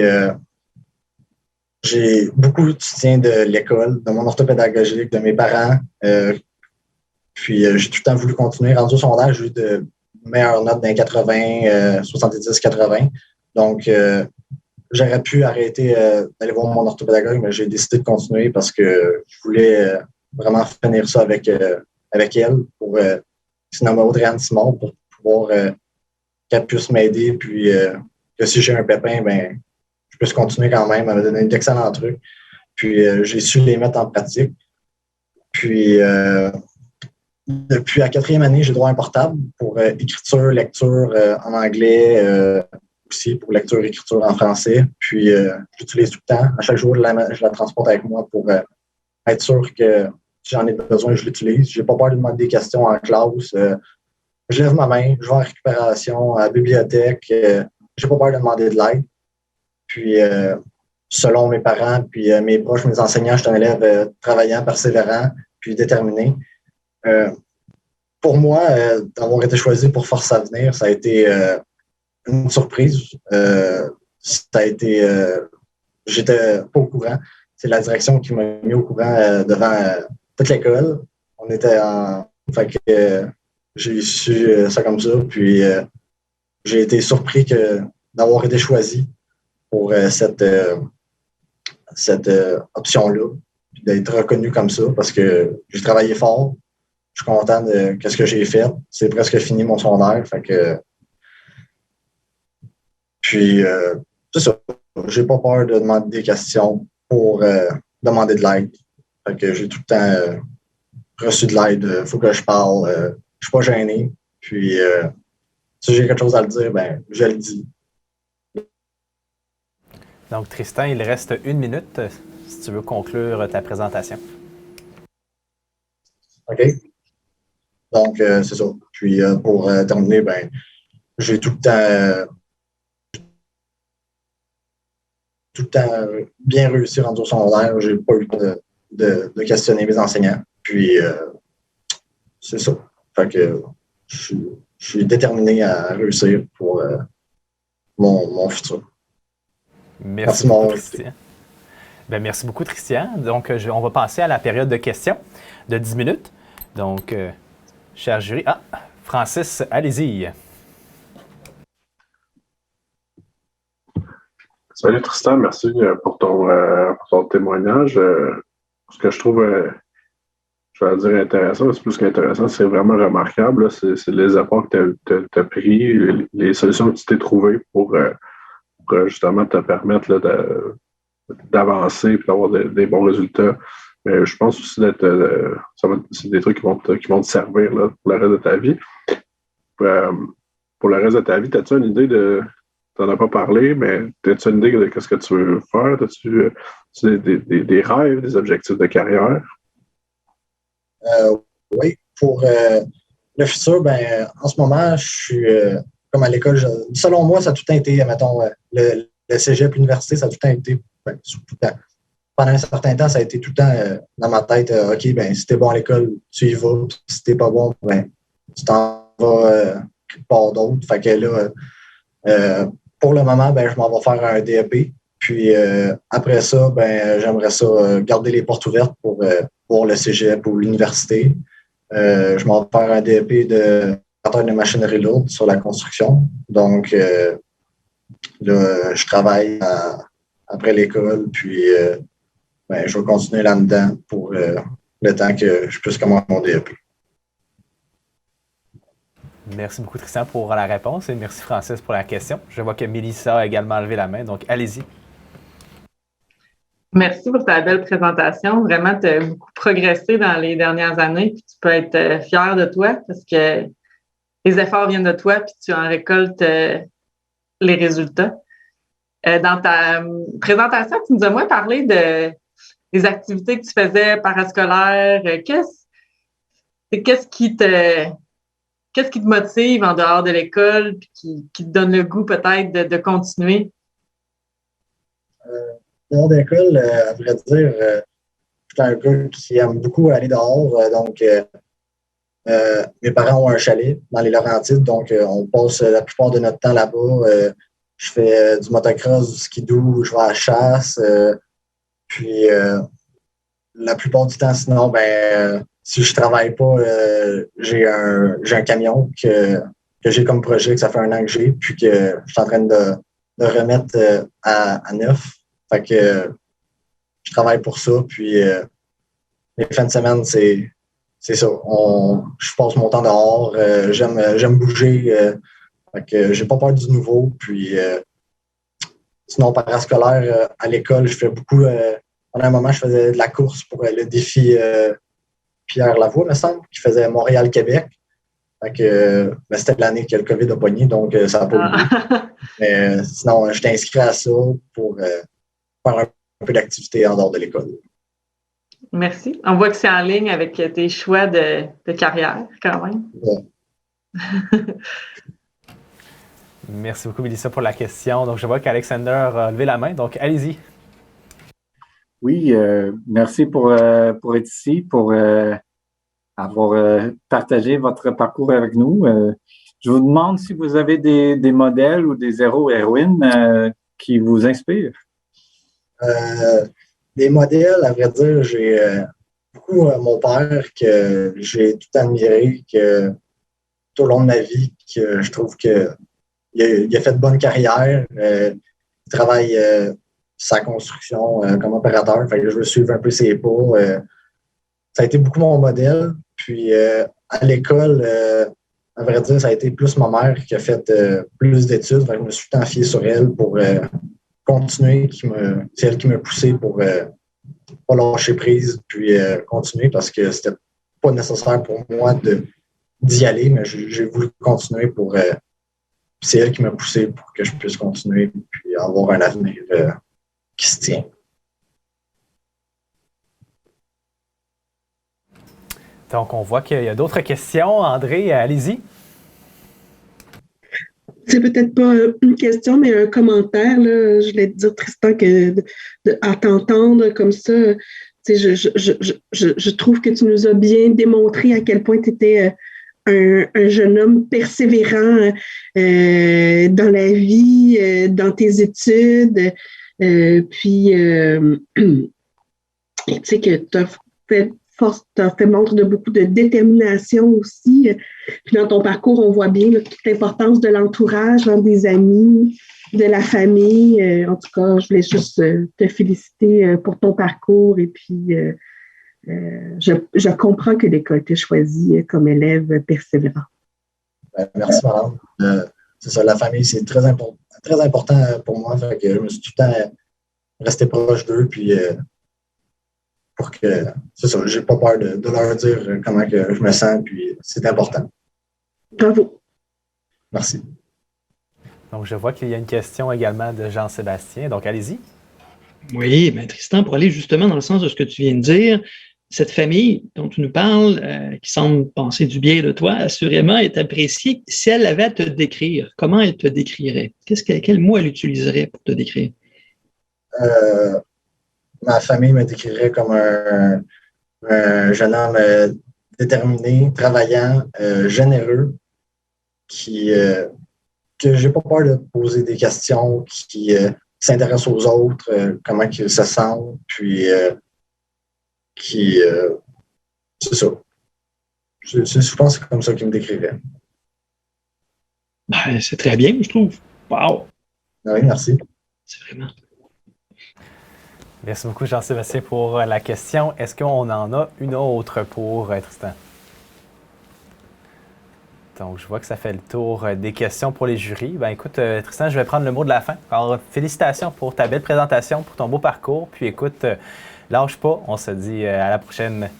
j'ai beaucoup de soutien de l'école, de mon orthopédagogique, de mes parents. Puis, j'ai tout le temps voulu continuer. Rendu au secondaire, j'ai eu de meilleures notes dans les 80, 70, 80. Donc, j'aurais pu arrêter d'aller voir mon orthopédagogue, mais j'ai décidé de continuer parce que je voulais vraiment finir ça avec elle pour sinon Audrey-Anne Simon pour pouvoir qu'elle puisse m'aider. Puis, que si j'ai un pépin, ben je puisse continuer quand même. Elle m'a donné d'excellents trucs. Puis, j'ai su les mettre en pratique. Puis, depuis la 4e année, j'ai droit à un portable pour écriture, lecture en anglais, aussi pour lecture et écriture en français. Puis, j'utilise tout le temps. À chaque jour, je la transporte avec moi pour être sûr que si j'en ai besoin, je l'utilise. Je n'ai pas peur de demander des questions en classe. Je lève ma main, je vais en récupération, à la bibliothèque. Je n'ai pas peur de demander de l'aide. Puis, selon mes parents, puis mes proches, mes enseignants, je suis un élève travaillant, persévérant, puis déterminé. Pour moi, d'avoir été choisi pour Force Avenir, ça a été une surprise. Ça a été... j'étais pas au courant. C'est la direction qui m'a mis au courant devant toute l'école. On était en... Fait que j'ai su ça comme ça. Puis j'ai été surpris d'avoir été choisi pour cette option-là. Puis d'être reconnu comme ça parce que j'ai travaillé fort. Je suis content de ce que j'ai fait. C'est presque fini mon secondaire. Fait que... Puis, c'est ça. J'ai pas peur de demander des questions pour demander de l'aide. Fait que j'ai tout le temps reçu de l'aide. Il faut que je parle. Je suis pas gêné. Puis, si j'ai quelque chose à le dire, ben je le dis. Donc, Tristan, il reste 1 minute si tu veux conclure ta présentation. OK. Donc, c'est ça. Puis, pour terminer, ben j'ai tout le temps bien réussi rendu au secondaire. J'ai pas eu de questionner mes enseignants. Puis, c'est ça. Fait que je suis déterminé à réussir pour mon futur. Merci beaucoup, Christian. Ben, merci beaucoup, Christian. Donc, on va passer à la période de questions de 10 minutes. Donc, cher jury... Ah, Francis, allez-y. Salut Tristan, merci pour ton témoignage. Ce que je trouve, je vais dire intéressant, c'est plus qu'intéressant, c'est vraiment remarquable. C'est les efforts que tu as pris, les solutions que tu t'es trouvées pour justement te permettre là, d'avancer et d'avoir des bons résultats. Mais je pense aussi c'est des trucs qui vont te servir là, pour le reste de ta vie. Pour le reste de ta vie, as-tu une idée de... Tu n'en as pas parlé, mais as-tu une idée de ce que tu veux faire? As-tu des rêves, des objectifs de carrière? Oui. Pour le futur, ben, en ce moment, je suis comme à l'école. Selon moi, ça a tout le temps été, mettons, le cégep, l'université, ça a tout le temps été, ben, pendant un certain temps, ça a été tout le temps dans ma tête, OK, ben, si t'es bon à l'école, tu y vas. Puis si t'es pas bon, ben, tu t'en vas quelque part d'autre. Fait que là, pour le moment, ben, je m'en vais faire un DEP. Puis après ça, ben, j'aimerais ça garder les portes ouvertes pour voir le cégep ou l'université. Je m'en vais faire un DEP de machinerie lourde sur la construction. Donc, là, je travaille après l'école, puis ben, je vais continuer là-dedans pour le temps que je puisse commencer mon DEP. Merci beaucoup, Tristan, pour la réponse et merci, Francis, pour la question. Je vois que Mélissa a également levé la main, donc allez-y. Merci pour ta belle présentation. Vraiment, tu as beaucoup progressé dans les dernières années, puis tu peux être fier de toi parce que les efforts viennent de toi, puis tu en récoltes les résultats. Dans ta présentation, tu nous as moins parlé des activités que tu faisais parascolaires. Qu'est-ce qui te motive en dehors de l'école puis qui te donne le goût peut-être de continuer? Dehors d'école, à vrai dire, je suis un gars qui aime beaucoup aller dehors. Mes parents ont un chalet dans les Laurentides, donc on passe la plupart de notre temps là-bas. Je fais du motocross, du skidoo, je vais à la chasse. Puis la plupart du temps, sinon, si je travaille pas, j'ai un camion que j'ai comme projet, que ça fait 1 an que j'ai, puis que je suis en train de remettre à neuf. Fait que je travaille pour ça, puis les fins de semaine, c'est ça. Je passe mon temps dehors, j'aime bouger, fait que j'ai pas peur du nouveau, puis sinon, parascolaire, à l'école, je fais beaucoup. Pendant un moment, je faisais de la course pour le défi Pierre Lavoie, me semble, qui faisait Montréal-Québec. Fait que c'était l'année que le COVID a pogné, donc ça n'a pas oublié. Mais sinon, j'étais inscrit à ça pour faire un peu d'activité en dehors de l'école. Merci. On voit que c'est en ligne avec tes choix de carrière, quand même. Ouais. Merci beaucoup, Mélissa, pour la question. Donc, je vois qu'Alexander a levé la main, donc allez-y. Oui, merci pour être ici, pour avoir partagé votre parcours avec nous. Je vous demande si vous avez des modèles ou des héros-héroïnes qui vous inspirent. Des modèles, à vrai dire, j'ai beaucoup mon père que j'ai tout admiré, que tout au long de ma vie, que je trouve que il a fait de bonnes carrières. Il travaille sa construction comme opérateur. Fait que je veux suivre un peu ses pas. Ça a été beaucoup mon modèle. Puis à l'école, à vrai dire, ça a été plus ma mère qui a fait plus d'études. Fait que je me suis tout le temps fié sur elle pour continuer. C'est elle qui m'a poussé pour pas lâcher prise, puis continuer parce que c'était pas nécessaire pour moi d'y aller, mais j'ai voulu continuer pour. C'est elle qui m'a poussé pour que je puisse continuer puis avoir un avenir qui se tient. Donc, on voit qu'il y a d'autres questions. André, allez-y. C'est peut-être pas une question, mais un commentaire. Là. Je voulais te dire, Tristan, que à t'entendre comme ça, je trouve que tu nous as bien démontré à quel point tu étais un jeune homme persévérant dans la vie, dans tes études. Puis, tu sais que tu as fait montre de beaucoup de détermination aussi. Puis dans ton parcours, on voit bien toute l'importance de l'entourage, des amis, de la famille. En tout cas, je voulais juste te féliciter pour ton parcours. Et puis, je comprends que l'école t'a choisi comme élève persévérant. Merci, madame. C'est ça, la famille, c'est très important pour moi. Fait que je me suis tout le temps resté proche d'eux. Puis, pour que, c'est ça, j'ai pas peur de leur dire comment que je me sens. Puis, c'est important. Bravo. Merci. Donc, je vois qu'il y a une question également de Jean-Sébastien. Donc, allez-y. Oui, bien, Tristan, pour aller justement dans le sens de ce que tu viens de dire, cette famille dont tu nous parles, qui semble penser du bien de toi, assurément est appréciée. Si elle avait à te décrire, comment elle te décrirait? Quel mot elle utiliserait pour te décrire? Ma famille me décrirait comme un jeune homme déterminé, travaillant, généreux, que j'ai pas peur de poser des questions, qui s'intéresse aux autres, comment ils se sentent, puis c'est ça. Je pense que c'est comme ça qu'il me décrirait. Ben, c'est très bien, je trouve. Wow! Oui, merci. C'est vraiment... Merci beaucoup, Jean-Sébastien, pour la question. Est-ce qu'on en a une autre pour Tristan? Donc, je vois que ça fait le tour des questions pour les jurys. Ben, écoute, Tristan, je vais prendre le mot de la fin. Alors, félicitations pour ta belle présentation, pour ton beau parcours. Puis, écoute, lâche pas. On se dit à la prochaine.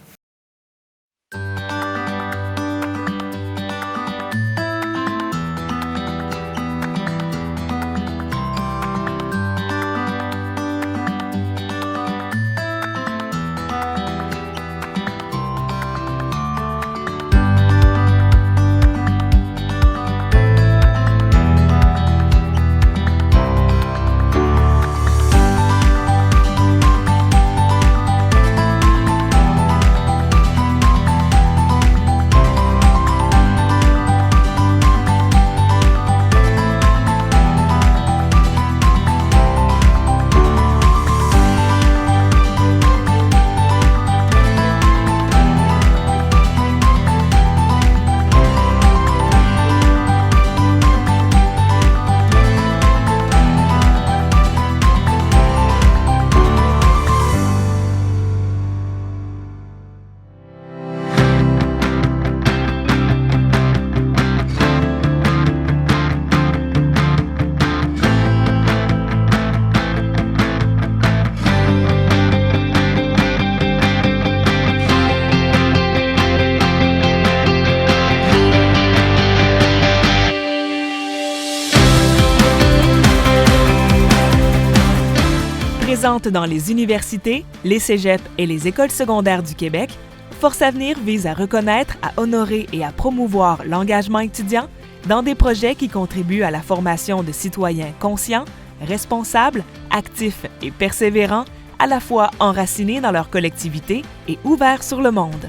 Présente dans les universités, les cégeps et les écoles secondaires du Québec, Force Avenir vise à reconnaître, à honorer et à promouvoir l'engagement étudiant dans des projets qui contribuent à la formation de citoyens conscients, responsables, actifs et persévérants, à la fois enracinés dans leur collectivité et ouverts sur le monde.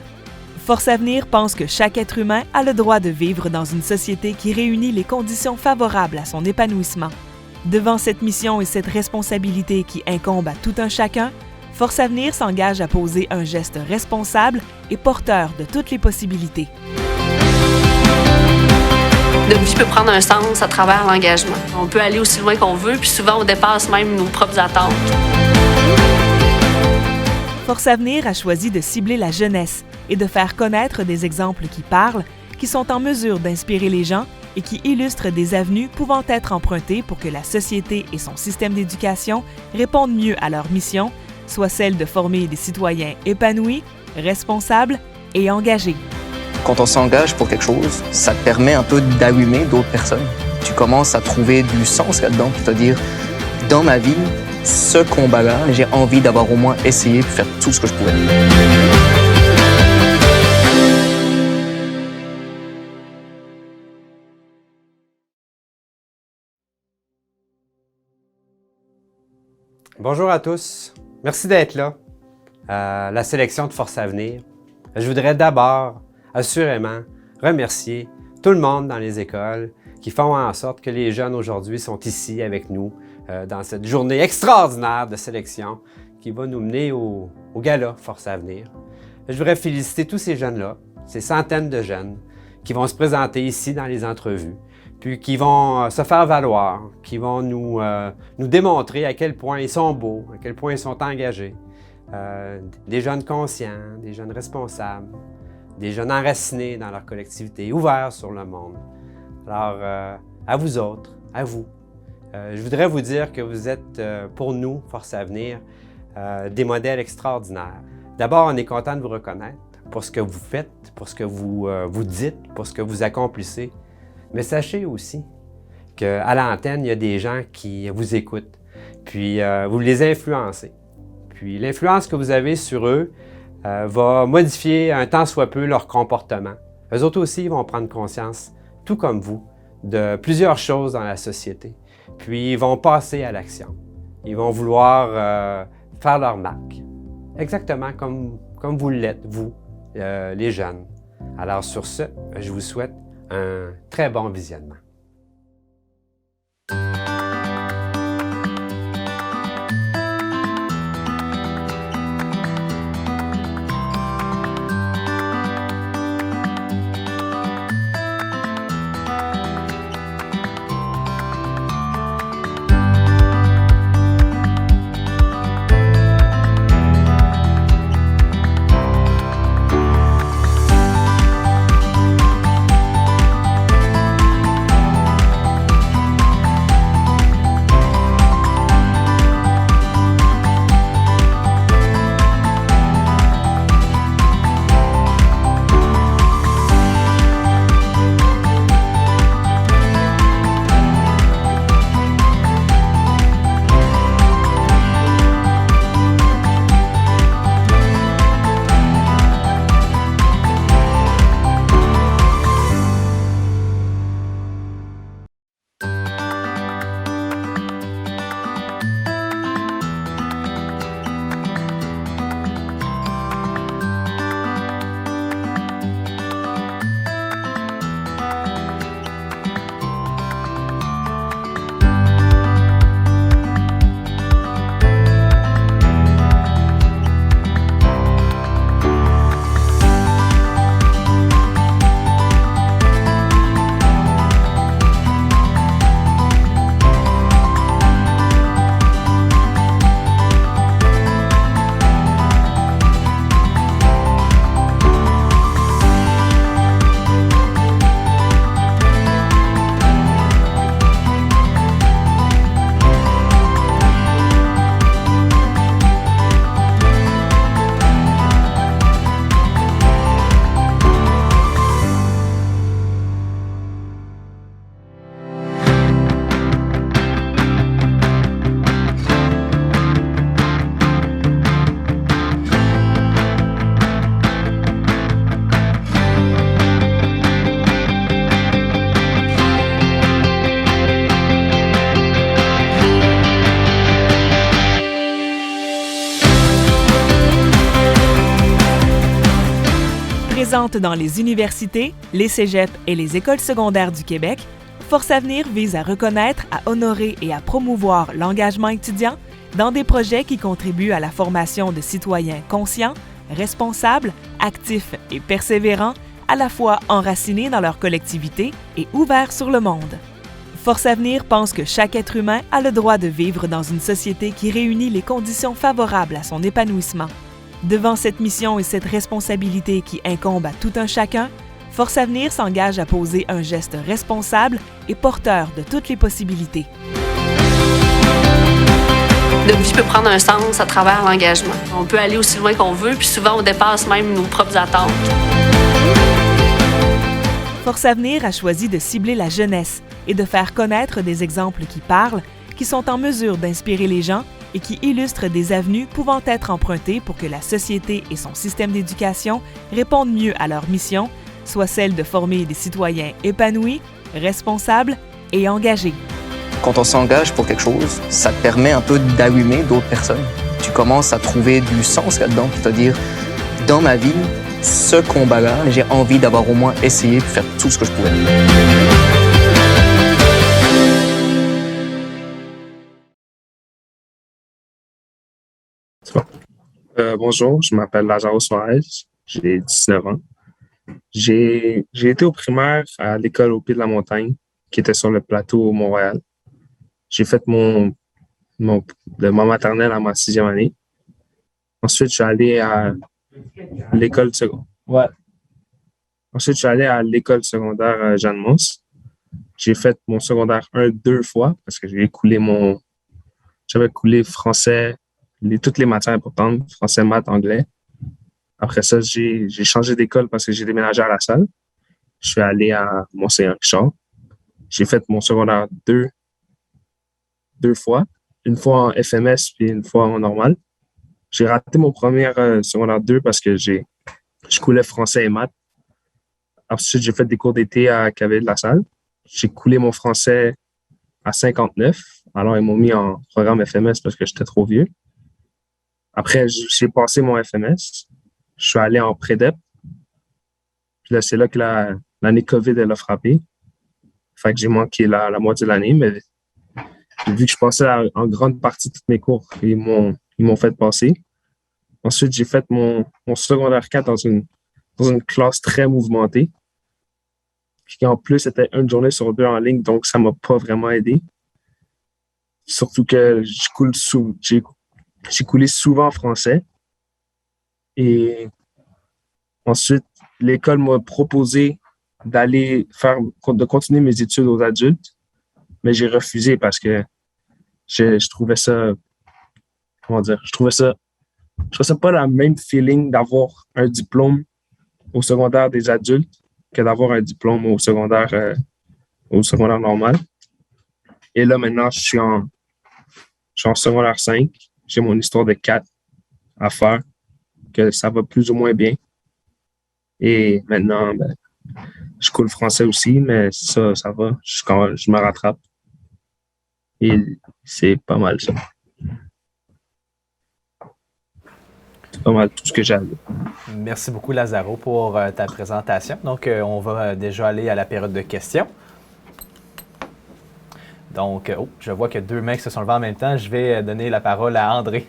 Force Avenir pense que chaque être humain a le droit de vivre dans une société qui réunit les conditions favorables à son épanouissement. Devant cette mission et cette responsabilité qui incombe à tout un chacun, Force Avenir s'engage à poser un geste responsable et porteur de toutes les possibilités. Notre vie peut prendre un sens à travers l'engagement. On peut aller aussi loin qu'on veut, puis souvent on dépasse même nos propres attentes. Force Avenir a choisi de cibler la jeunesse et de faire connaître des exemples qui parlent, qui sont en mesure d'inspirer les gens et qui illustrent des avenues pouvant être empruntées pour que la société et son système d'éducation répondent mieux à leur mission, soit celle de former des citoyens épanouis, responsables et engagés. Quand on s'engage pour quelque chose, ça te permet un peu d'allumer d'autres personnes. Tu commences à trouver du sens là-dedans, puis te dire, dans ma vie, ce combat-là, j'ai envie d'avoir au moins essayé de faire tout ce que je pouvais. Bonjour à tous. Merci d'être là à la sélection de Force Avenir. Je voudrais d'abord, assurément, remercier tout le monde dans les écoles qui font en sorte que les jeunes aujourd'hui sont ici avec nous dans cette journée extraordinaire de sélection qui va nous mener au gala Force Avenir. Je voudrais féliciter tous ces jeunes-là, ces centaines de jeunes qui vont se présenter ici dans les entrevues, puis qui vont se faire valoir, qui vont nous démontrer à quel point ils sont beaux, à quel point ils sont engagés. Des jeunes conscients, des jeunes responsables, des jeunes enracinés dans leur collectivité, ouverts sur le monde. Alors, à vous autres, à vous, je voudrais vous dire que vous êtes, pour nous, Force Avenir, des modèles extraordinaires. D'abord, on est content de vous reconnaître pour ce que vous faites, pour ce que vous dites, pour ce que vous accomplissez. Mais sachez aussi qu'à l'antenne, il y a des gens qui vous écoutent, puis vous les influencez. Puis l'influence que vous avez sur eux va modifier un tant soit peu leur comportement. Eux autres aussi vont prendre conscience, tout comme vous, de plusieurs choses dans la société. Puis ils vont passer à l'action. Ils vont vouloir faire leur marque, exactement comme vous l'êtes, vous, les jeunes. Alors sur ce, je vous souhaite un très bon visionnement. Présente dans les universités, les cégeps et les écoles secondaires du Québec, Force Avenir vise à reconnaître, à honorer et à promouvoir l'engagement étudiant dans des projets qui contribuent à la formation de citoyens conscients, responsables, actifs et persévérants, à la fois enracinés dans leur collectivité et ouverts sur le monde. Force Avenir pense que chaque être humain a le droit de vivre dans une société qui réunit les conditions favorables à son épanouissement. Devant cette mission et cette responsabilité qui incombe à tout un chacun, Force Avenir s'engage à poser un geste responsable et porteur de toutes les possibilités. Notre vie peut prendre un sens à travers l'engagement. On peut aller aussi loin qu'on veut, puis souvent on dépasse même nos propres attentes. Force Avenir a choisi de cibler la jeunesse et de faire connaître des exemples qui parlent, qui sont en mesure d'inspirer les gens et qui illustrent des avenues pouvant être empruntées pour que la société et son système d'éducation répondent mieux à leur mission, soit celle de former des citoyens épanouis, responsables et engagés. Quand on s'engage pour quelque chose, ça te permet un peu d'allumer d'autres personnes. Tu commences à trouver du sens là-dedans, c'est-à-dire, dans ma vie, ce combat-là, j'ai envie d'avoir au moins essayé de faire tout ce que je pouvais. Bonjour, je m'appelle Lazaro Suarez, j'ai 19 ans. J'ai été au primaire à l'école au pied de la montagne, qui était sur le plateau Mont-Royal. J'ai fait de ma maternelle à ma 6e année. Ensuite, je suis allé à l'école secondaire. Ouais. Ensuite, je suis allé à l'école secondaire Jeanne Mance. J'ai fait mon secondaire 1 2 fois parce que j'avais coulé français, toutes les matières importantes, français, maths, anglais. Après ça, j'ai changé d'école parce que j'ai déménagé à La Salle. Je suis allé à Mont-Saint-Richard. J'ai fait mon secondaire 2 fois, une fois en FMS puis une fois en normal. J'ai raté mon premier secondaire 2 parce que je coulais français et maths. Ensuite, j'ai fait des cours d'été à Cavalier de La Salle. J'ai coulé mon français à 59. Alors, ils m'ont mis en programme FMS parce que j'étais trop vieux. Après, j'ai passé mon FMS. Je suis allé en pré-dep. Puis là, c'est là que l'année COVID, elle a frappé. Fait que j'ai manqué la moitié de l'année, mais vu que je passais en grande partie de tous mes cours, ils m'ont fait passer. Ensuite, j'ai fait mon secondaire 4 dans une classe très mouvementée. Puis en plus, c'était une journée sur 2 en ligne, donc ça m'a pas vraiment aidé. Surtout que j'ai coulé souvent en français. Et ensuite, l'école m'a proposé de continuer mes études aux adultes, mais j'ai refusé parce que je trouvais ça, je trouvais ça pas le même feeling d'avoir un diplôme au secondaire des adultes que d'avoir un diplôme au secondaire normal. Et là, maintenant, je suis en secondaire 5. J'ai mon histoire de 4 à faire, que ça va plus ou moins bien. Et maintenant, je coule français aussi, mais ça va. Je me rattrape. Et c'est pas mal ça. C'est pas mal tout ce que j'ai à dire. Merci beaucoup, Lazaro, pour ta présentation. Donc, on va déjà aller à la période de questions. Donc, je vois que 2 mains se sont levés en même temps. Je vais donner la parole à André.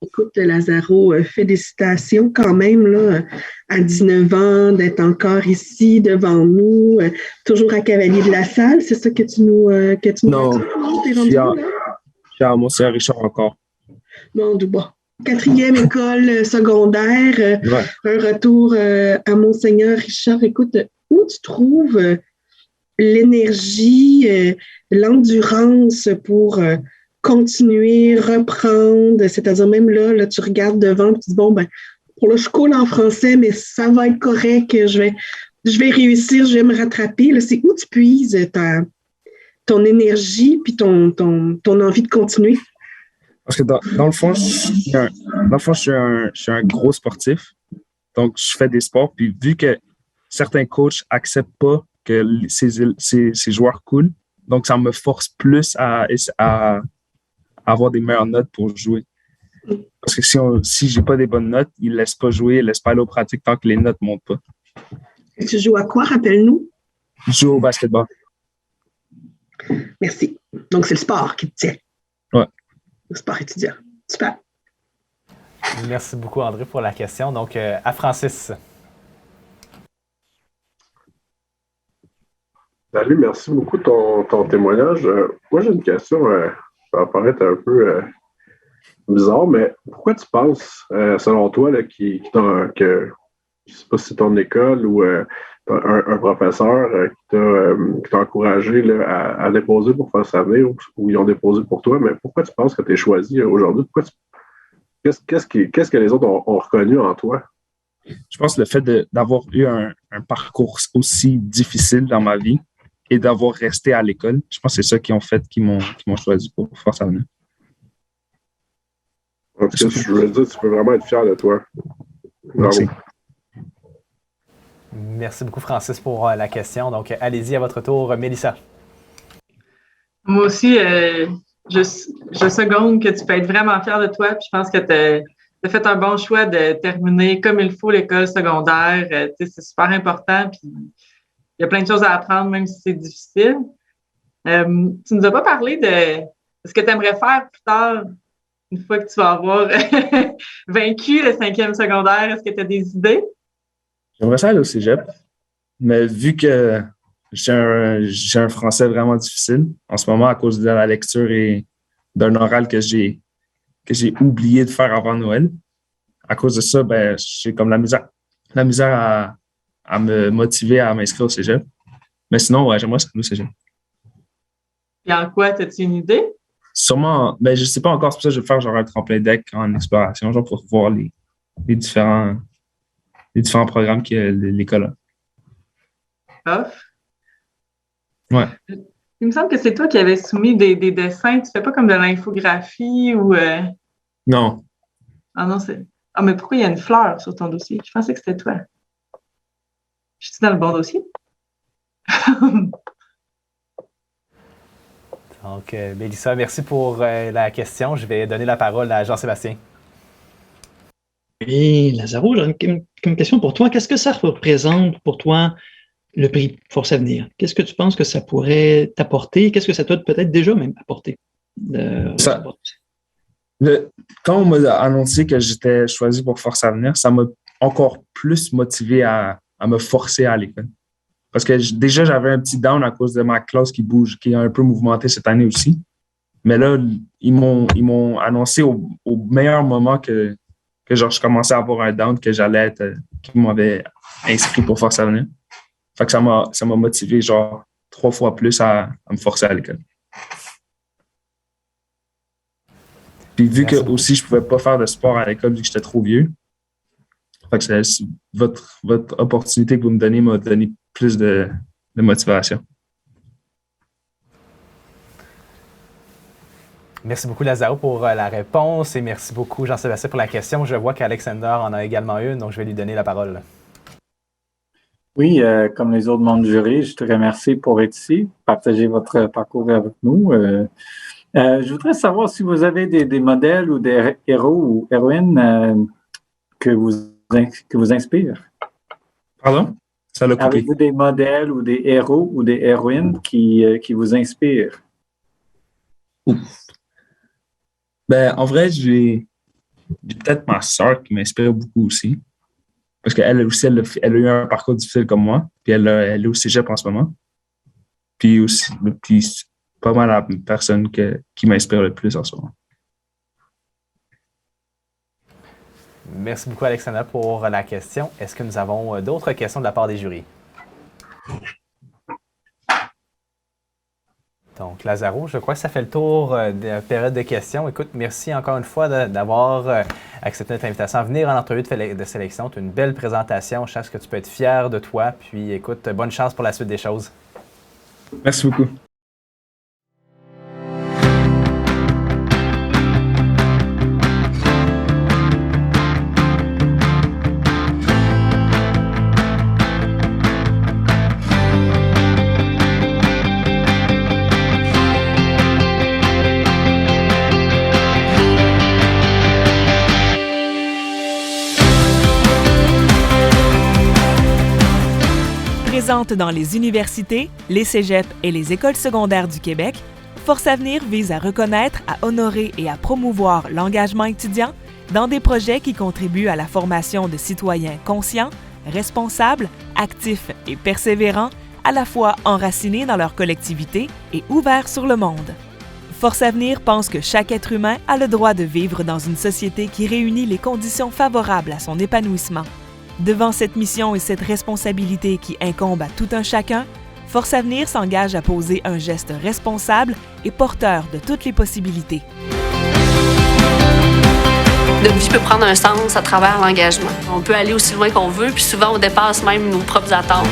Écoute, Lazaro, félicitations quand même là, à 19 ans, d'être encore ici devant nous, toujours à Cavalier de la Salle. C'est ça que tu nous Non, je suis à Mont-Saint-Richard encore. Bon, bon. 4e école secondaire, ouais. Un retour à Monseigneur-Richard. Écoute, où tu trouves l'énergie, l'endurance pour continuer, reprendre, c'est-à-dire même là, tu regardes devant et tu dis, bon, pour là, je coule en français, mais ça va être correct, je vais réussir, je vais me rattraper. Là, c'est où tu puises ton énergie puis ton envie de continuer? Parce que dans le fond, je suis un gros sportif. Donc, je fais des sports. Puis, vu que certains coachs n'acceptent pas que ces joueurs coulent, donc ça me force plus à avoir des meilleures notes pour jouer. Parce que si j'ai pas des bonnes notes, ils laissent pas jouer, ils laissent pas aller aux pratiques tant que les notes montent pas. Et tu joues à quoi, rappelle-nous? Je joue au basketball. Merci. Donc, c'est le sport qui te tient. Ouais. Le sport étudiant. Super. Merci beaucoup, André, pour la question. Donc, à Francis. Salut, merci beaucoup de ton témoignage. Moi, j'ai une question, ça va paraître un peu bizarre, mais pourquoi tu penses, selon toi, là, que je ne sais pas si c'est ton école ou un professeur qui t'a encouragé là, à déposer pour Force Avenir ou ils ont déposé pour toi, mais pourquoi tu penses que tu es choisi aujourd'hui? Qu'est-ce que les autres ont reconnu en toi? Je pense que le fait d'avoir eu un parcours aussi difficile dans ma vie et d'avoir resté à l'école, je pense que c'est ça qui m'ont choisi pour Force Avenir. En tout cas, je veux dire, tu peux vraiment être fier de toi. Bravo. Merci. Merci beaucoup, Francis, pour la question. Donc, allez-y à votre tour, Mélissa. Moi aussi, je seconde que tu peux être vraiment fier de toi. Puis je pense que tu as fait un bon choix de terminer comme il faut l'école secondaire. C'est super important. Puis il y a plein de choses à apprendre, même si c'est difficile. Tu nous as pas parlé de ce que tu aimerais faire plus tard, une fois que tu vas avoir vaincu le 5e secondaire. Est-ce que tu as des idées? J'aimerais ça aller au cégep, mais vu que j'ai un français vraiment difficile en ce moment à cause de la lecture et d'un oral que j'ai oublié de faire avant Noël, à cause de ça, ben, j'ai comme la misère à me motiver à m'inscrire au cégep. Mais sinon, ouais, j'aimerais ça aller au cégep. Et en quoi? As-tu une idée? Sûrement, mais je ne sais pas encore, c'est pour ça que je vais faire genre un tremplin deck en exploration, genre pour voir les différents programmes que l'école a. Off. Ouais. Il me semble que c'est toi qui avais soumis des dessins. Tu fais pas comme de l'infographie ou... Non. Ah non, c'est... Ah, mais pourquoi il y a une fleur sur ton dossier? Je pensais que c'était toi. Je suis dans le bon dossier? Donc, Mélissa, merci pour la question. Je vais donner la parole à Jean-Sébastien. Oui, Lazaro, j'ai une question pour toi. Qu'est-ce que ça représente pour toi, le prix Force Avenir? Qu'est-ce que tu penses que ça pourrait t'apporter? Qu'est-ce que ça t'a peut-être déjà même apporté? Quand on m'a annoncé que j'étais choisi pour Force Avenir, ça m'a encore plus motivé à me forcer à l'école. Parce que déjà, j'avais un petit down à cause de ma classe qui bouge, qui est un peu mouvementée cette année aussi. Mais là, ils m'ont annoncé au meilleur moment que genre, je commençais à avoir un down, que j'allais être, qu'ils m'avaient inscrit pour Force Avenir. Fait que ça m'a motivé genre 3 fois plus à me forcer à l'école. Puis vu que aussi je pouvais pas faire de sport à l'école vu que j'étais trop vieux, fait que votre opportunité que vous me donnez m'a donné plus de motivation. Merci beaucoup, Lazaro, pour la réponse et merci beaucoup, Jean-Sébastien, pour la question. Je vois qu'Alexander en a également une, donc je vais lui donner la parole. Oui, comme les autres membres du jury, je te remercie pour être ici, partager votre parcours avec nous. Je voudrais savoir si vous avez des modèles ou des héros ou héroïnes que vous inspirent. Pardon? Ça l'a coupé. Avez-vous des modèles ou des héros ou des héroïnes qui vous inspirent? Ben, en vrai, j'ai peut-être ma soeur qui m'inspire beaucoup aussi. Parce qu'elle aussi, elle a eu un parcours difficile comme moi. Puis elle est au cégep en ce moment. Puis pas mal la personne qui m'inspire le plus en ce moment. Merci beaucoup, Alexandra, pour la question. Est-ce que nous avons d'autres questions de la part des jurys? Donc, Lazaro, je crois que ça fait le tour de la période de questions. Écoute, merci encore une fois d'avoir accepté notre invitation à venir en entrevue de sélection. Tu as une belle présentation. Je pense que tu peux être fier de toi. Puis, écoute, bonne chance pour la suite des choses. Merci beaucoup. Présente dans les universités, les cégeps et les écoles secondaires du Québec, Force Avenir vise à reconnaître, à honorer et à promouvoir l'engagement étudiant dans des projets qui contribuent à la formation de citoyens conscients, responsables, actifs et persévérants, à la fois enracinés dans leur collectivité et ouverts sur le monde. Force Avenir pense que chaque être humain a le droit de vivre dans une société qui réunit les conditions favorables à son épanouissement. Devant cette mission et cette responsabilité qui incombe à tout un chacun, Force Avenir s'engage à poser un geste responsable et porteur de toutes les possibilités. Notre vie peut prendre un sens à travers l'engagement. On peut aller aussi loin qu'on veut, puis souvent on dépasse même nos propres attentes.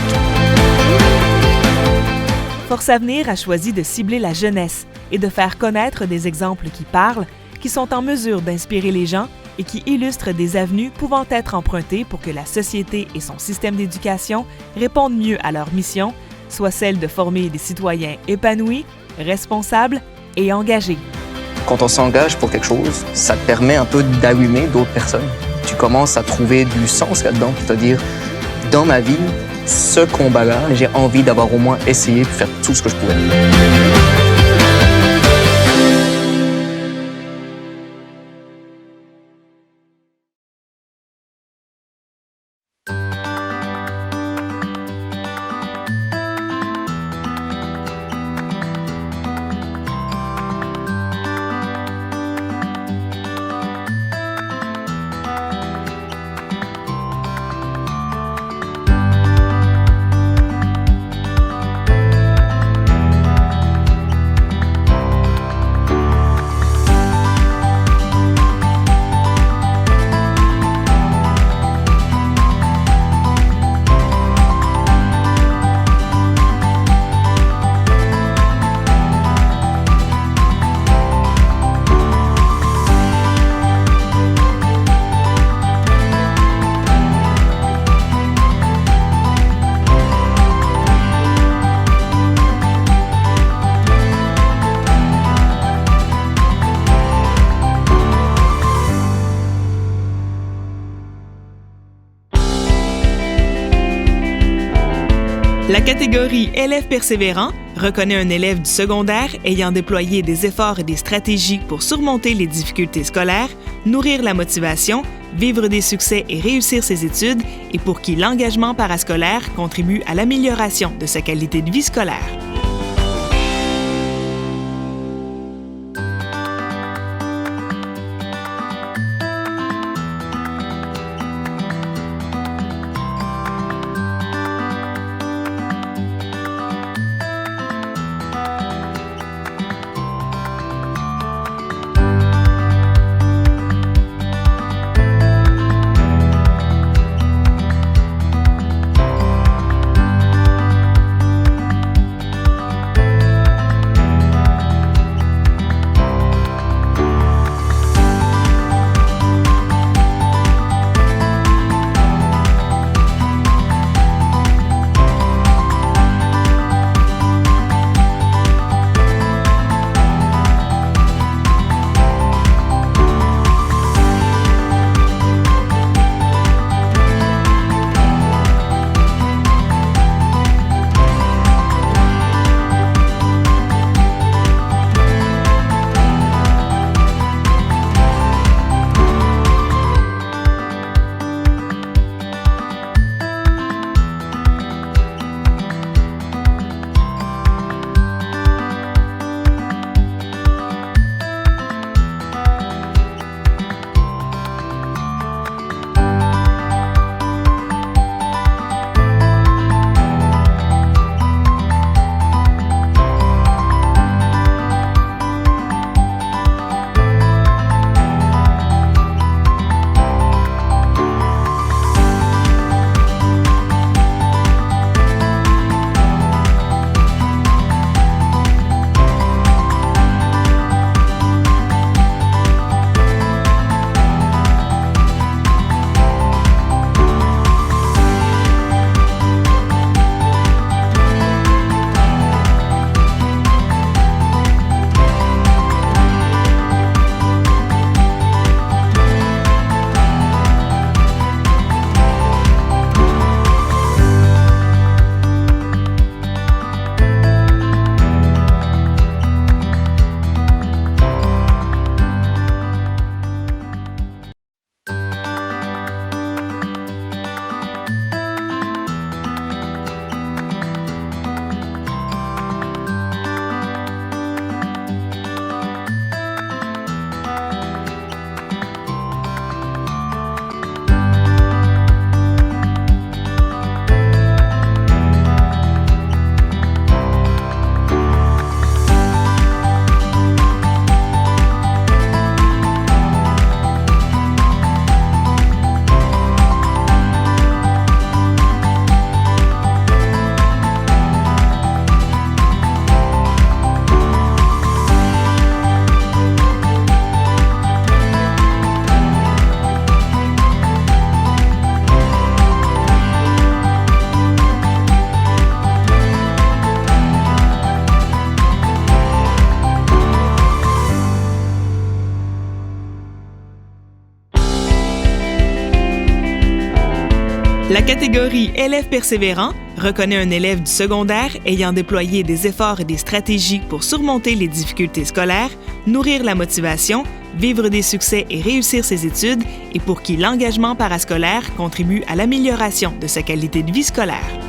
Force Avenir a choisi de cibler la jeunesse et de faire connaître des exemples qui parlent, qui sont en mesure d'inspirer les gens et qui illustrent des avenues pouvant être empruntées pour que la société et son système d'éducation répondent mieux à leur mission, soit celle de former des citoyens épanouis, responsables et engagés. Quand on s'engage pour quelque chose, ça te permet un peu d'allumer d'autres personnes. Tu commences à trouver du sens là-dedans, c'est-à-dire, dans ma vie, ce combat-là, j'ai envie d'avoir au moins essayé de faire tout ce que je pouvais. La catégorie élève persévérant reconnaît un élève du secondaire ayant déployé des efforts et des stratégies pour surmonter les difficultés scolaires, nourrir la motivation, vivre des succès et réussir ses études, et pour qui l'engagement parascolaire contribue à l'amélioration de sa qualité de vie scolaire. La catégorie élève persévérant reconnaît un élève du secondaire ayant déployé des efforts et des stratégies pour surmonter les difficultés scolaires, nourrir la motivation, vivre des succès et réussir ses études, et pour qui l'engagement parascolaire contribue à l'amélioration de sa qualité de vie scolaire.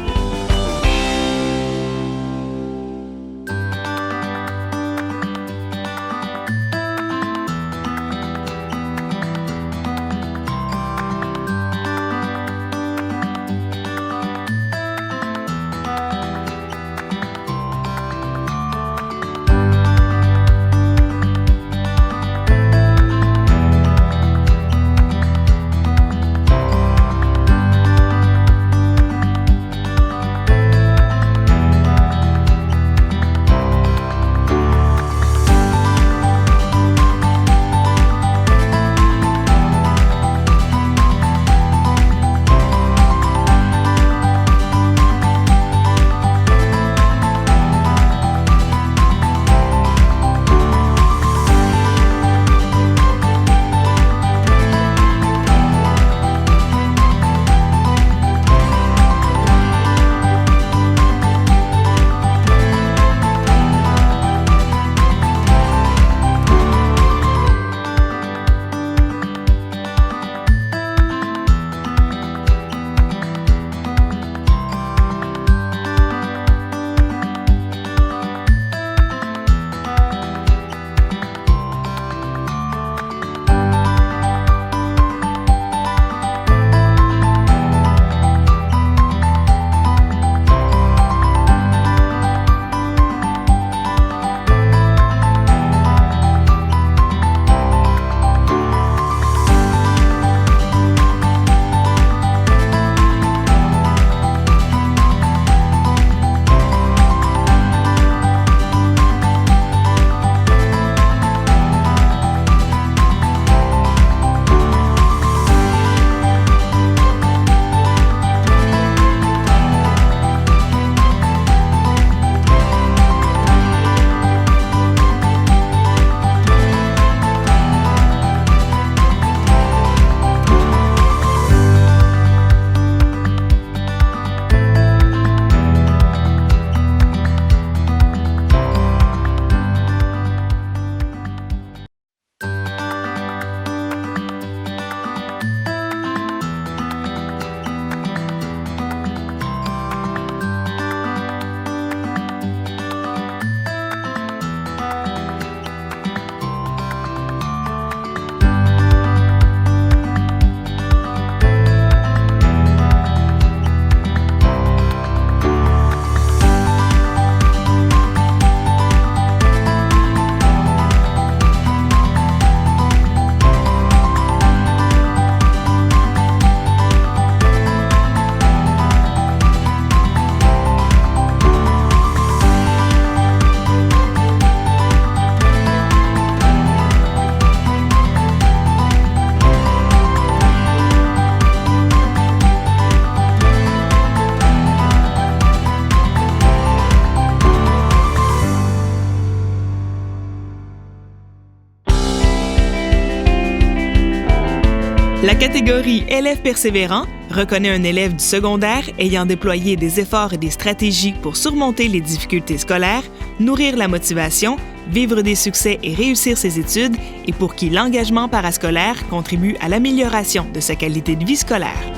La catégorie élève persévérant reconnaît un élève du secondaire ayant déployé des efforts et des stratégies pour surmonter les difficultés scolaires, nourrir la motivation, vivre des succès et réussir ses études, et pour qui l'engagement parascolaire contribue à l'amélioration de sa qualité de vie scolaire.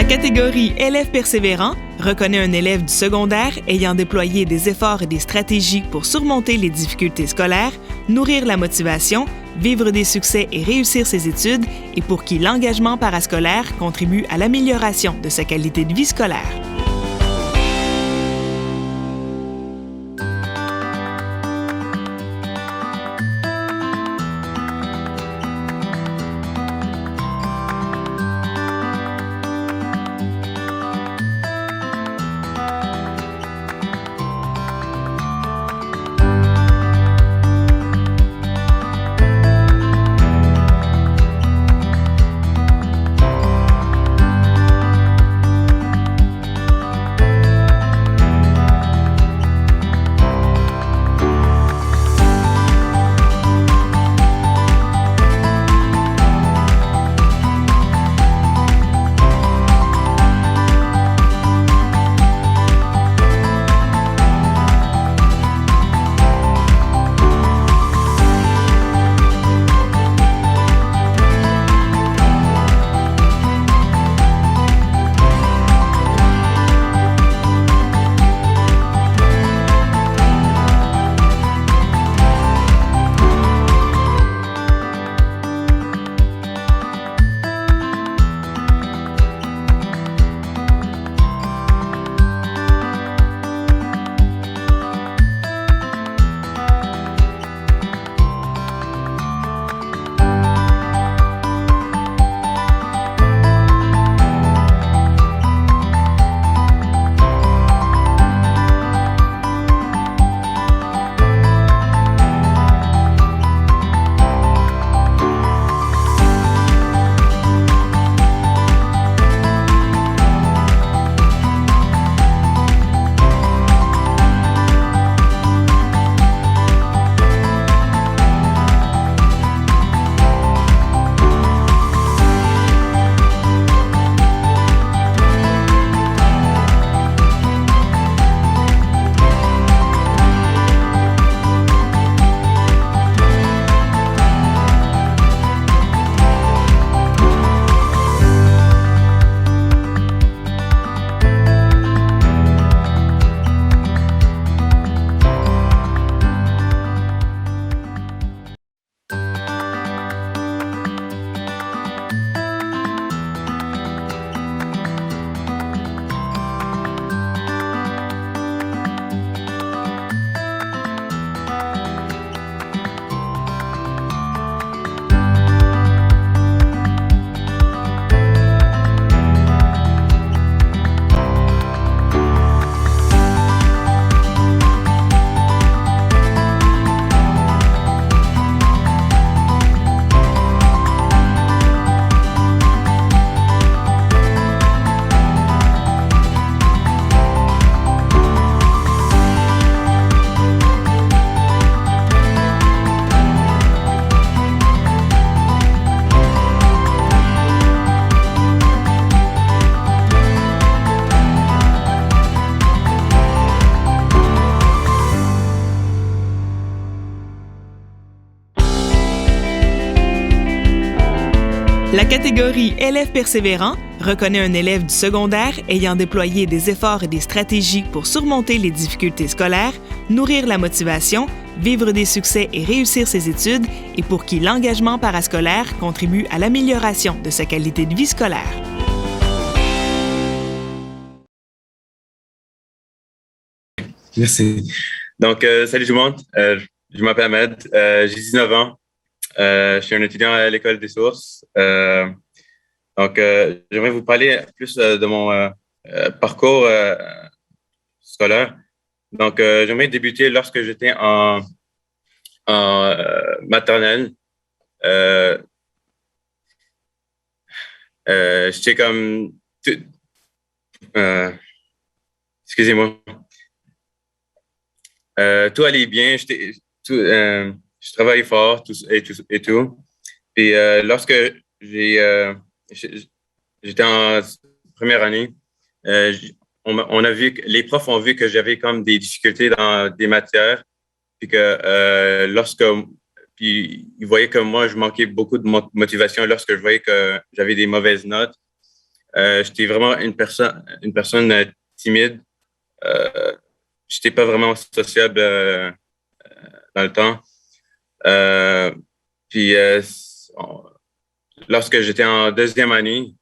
catégorie élève persévérant reconnaît un élève du secondaire ayant déployé des efforts et des stratégies pour surmonter les difficultés scolaires, nourrir la motivation, vivre des succès et réussir ses études, et pour qui l'engagement parascolaire contribue à l'amélioration de sa qualité de vie scolaire. La catégorie élève persévérant reconnaît un élève du secondaire ayant déployé des efforts et des stratégies pour surmonter les difficultés scolaires, nourrir la motivation, vivre des succès et réussir ses études, et pour qui l'engagement parascolaire contribue à l'amélioration de sa qualité de vie scolaire. Merci. Donc, salut tout le monde. Je m'appelle Ahmed. J'ai 19 ans. Je suis un étudiant à l'École des Sources. Donc, j'aimerais vous parler plus de mon parcours scolaire. Donc, j'aimerais débuter lorsque j'étais en maternelle. J'étais comme... excusez-moi. Tout allait bien. Je travaillais fort et tout. Puis lorsque j'étais en première année, on a vu que les profs ont vu que j'avais comme des difficultés dans des matières, puis que puis ils voyaient que moi je manquais beaucoup de motivation lorsque je voyais que j'avais des mauvaises notes. j'étais vraiment une personne timide. J'étais pas vraiment sociable dans le temps. Puis lorsque j'étais en deuxième année,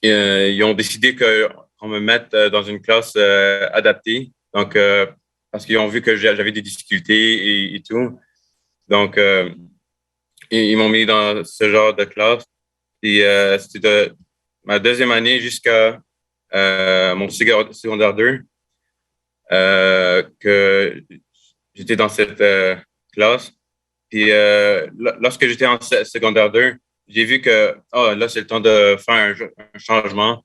ils ont décidé qu'on me mette dans une classe adaptée. Donc, parce qu'ils ont vu que j'avais des difficultés et tout. Donc, ils m'ont mis dans ce genre de classe. Et c'était de ma deuxième année jusqu'à mon secondaire 2 que j'étais dans cette classe. Puis lorsque j'étais en secondaire 2, j'ai vu que là, c'est le temps de faire un changement.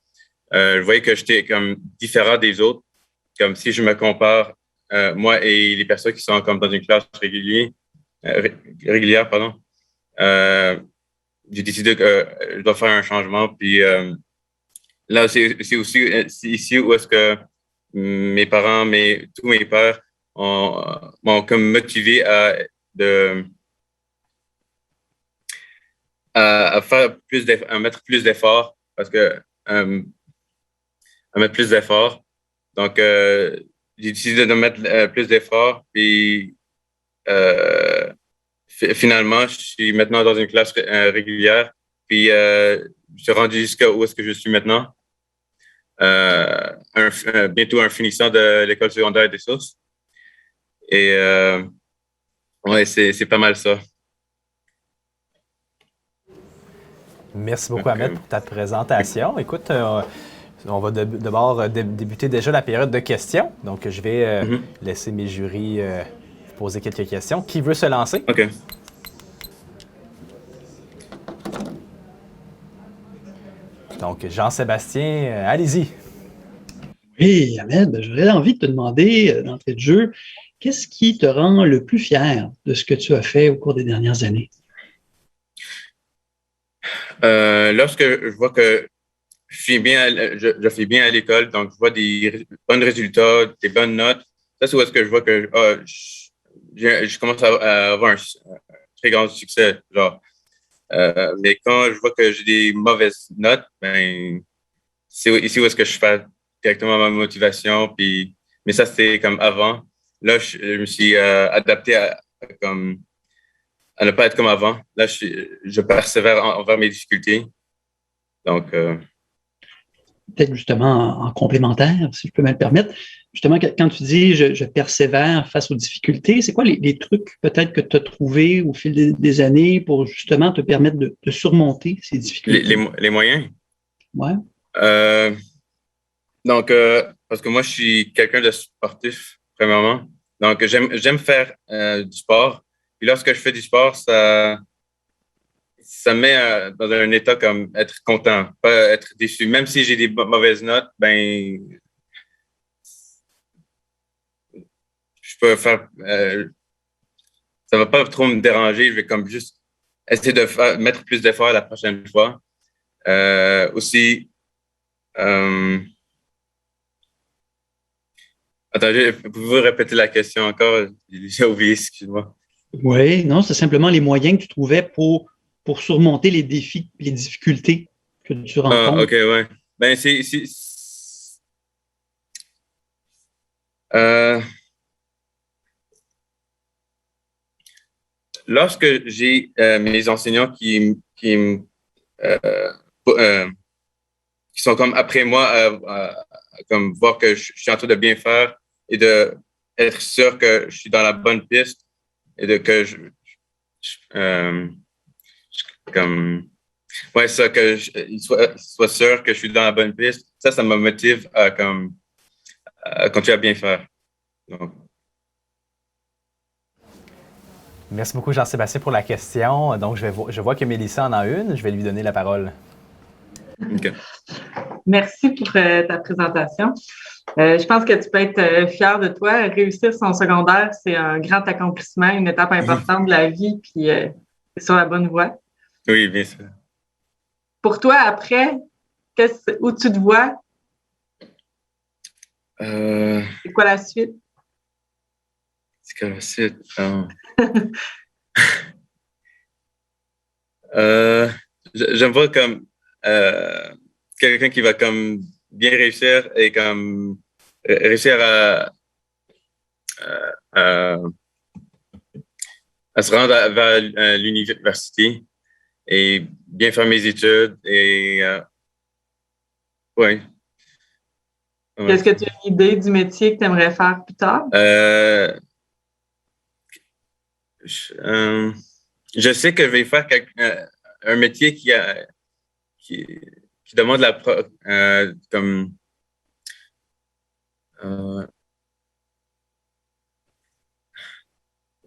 Je voyais que j'étais comme différent des autres, comme si je me compare, moi et les personnes qui sont comme dans une classe régulière, pardon. J'ai décidé que je dois faire un changement. Puis là, c'est aussi ici où est-ce que mes parents, tous mes pères m'ont comme motivé à faire à mettre plus d'efforts parce que à mettre plus d'efforts. Donc, j'ai décidé de mettre plus d'efforts. Puis finalement, je suis maintenant dans une classe régulière. Puis je suis rendu jusqu'à où est-ce que je suis maintenant. Bientôt un finissant de l'école secondaire des sources. Et ouais, c'est pas mal ça. Merci beaucoup, Ahmed, pour ta présentation. Écoute, on va d'abord débuter déjà la période de questions. Donc, je vais laisser mes jurys poser quelques questions. Qui veut se lancer? OK. Donc, Jean-Sébastien, allez-y. Oui, Ahmed, j'aurais envie de te demander, d'entrée de jeu, qu'est-ce qui te rend le plus fier de ce que tu as fait au cours des dernières années? Lorsque je vois que je fais bien à l'école, donc je vois des bons résultats, des bonnes notes, ça c'est où est-ce que je vois que je commence à avoir un très grand succès. Genre. Mais quand je vois que j'ai des mauvaises notes, ben, c'est ici où est-ce que je fais directement ma motivation. Mais ça, c'était comme avant. Là, je me suis adapté à ne pas être comme avant. Là, je persévère envers mes difficultés. Donc, peut-être justement en complémentaire, si je peux me le permettre. Justement, quand tu dis je persévère face aux difficultés, c'est quoi les trucs peut-être que tu as trouvés au fil des années pour justement te permettre de surmonter ces difficultés? Les moyens? Ouais. Donc, parce que moi, je suis quelqu'un de sportif, premièrement. Donc, j'aime faire du sport. Puis lorsque je fais du sport, ça me met dans un état comme être content, pas être déçu. Même si j'ai des mauvaises notes, ben, je peux faire. Ça va pas trop me déranger. Je vais comme juste essayer de mettre plus d'efforts la prochaine fois. Aussi, attendez, pouvez-vous répéter la question encore? J'ai oublié, excuse-moi. Oui, non, c'est simplement les moyens que tu trouvais pour surmonter les défis, les difficultés que tu rencontres. Ah, OK, ouais. Ben, lorsque j'ai mes enseignants qui sont comme après moi, comme voir que je suis en train de bien faire et de être sûr que je suis dans la bonne piste et que comme ouais, ça, que il soit sûr que je suis dans la bonne piste, ça me motive à continuer à bien faire. Donc. Merci beaucoup, Jean-Sébastien, pour la question. Donc, je vois que Mélissa en a une. Je vais lui donner la parole. OK. Merci pour ta présentation. Je pense que tu peux être fier de toi. Réussir son secondaire, c'est un grand accomplissement, une étape importante de la vie, puis c'est sur la bonne voie. Oui, bien sûr. Pour toi, après, où tu te vois? C'est quoi la suite? C'est quoi la suite? Je me vois comme quelqu'un qui va comme bien réussir et comme réussir à se rendre vers l'université et bien faire mes études et ouais. Est-ce que tu as une idée du métier que tu aimerais faire plus tard? Je sais que je vais faire un métier qui demande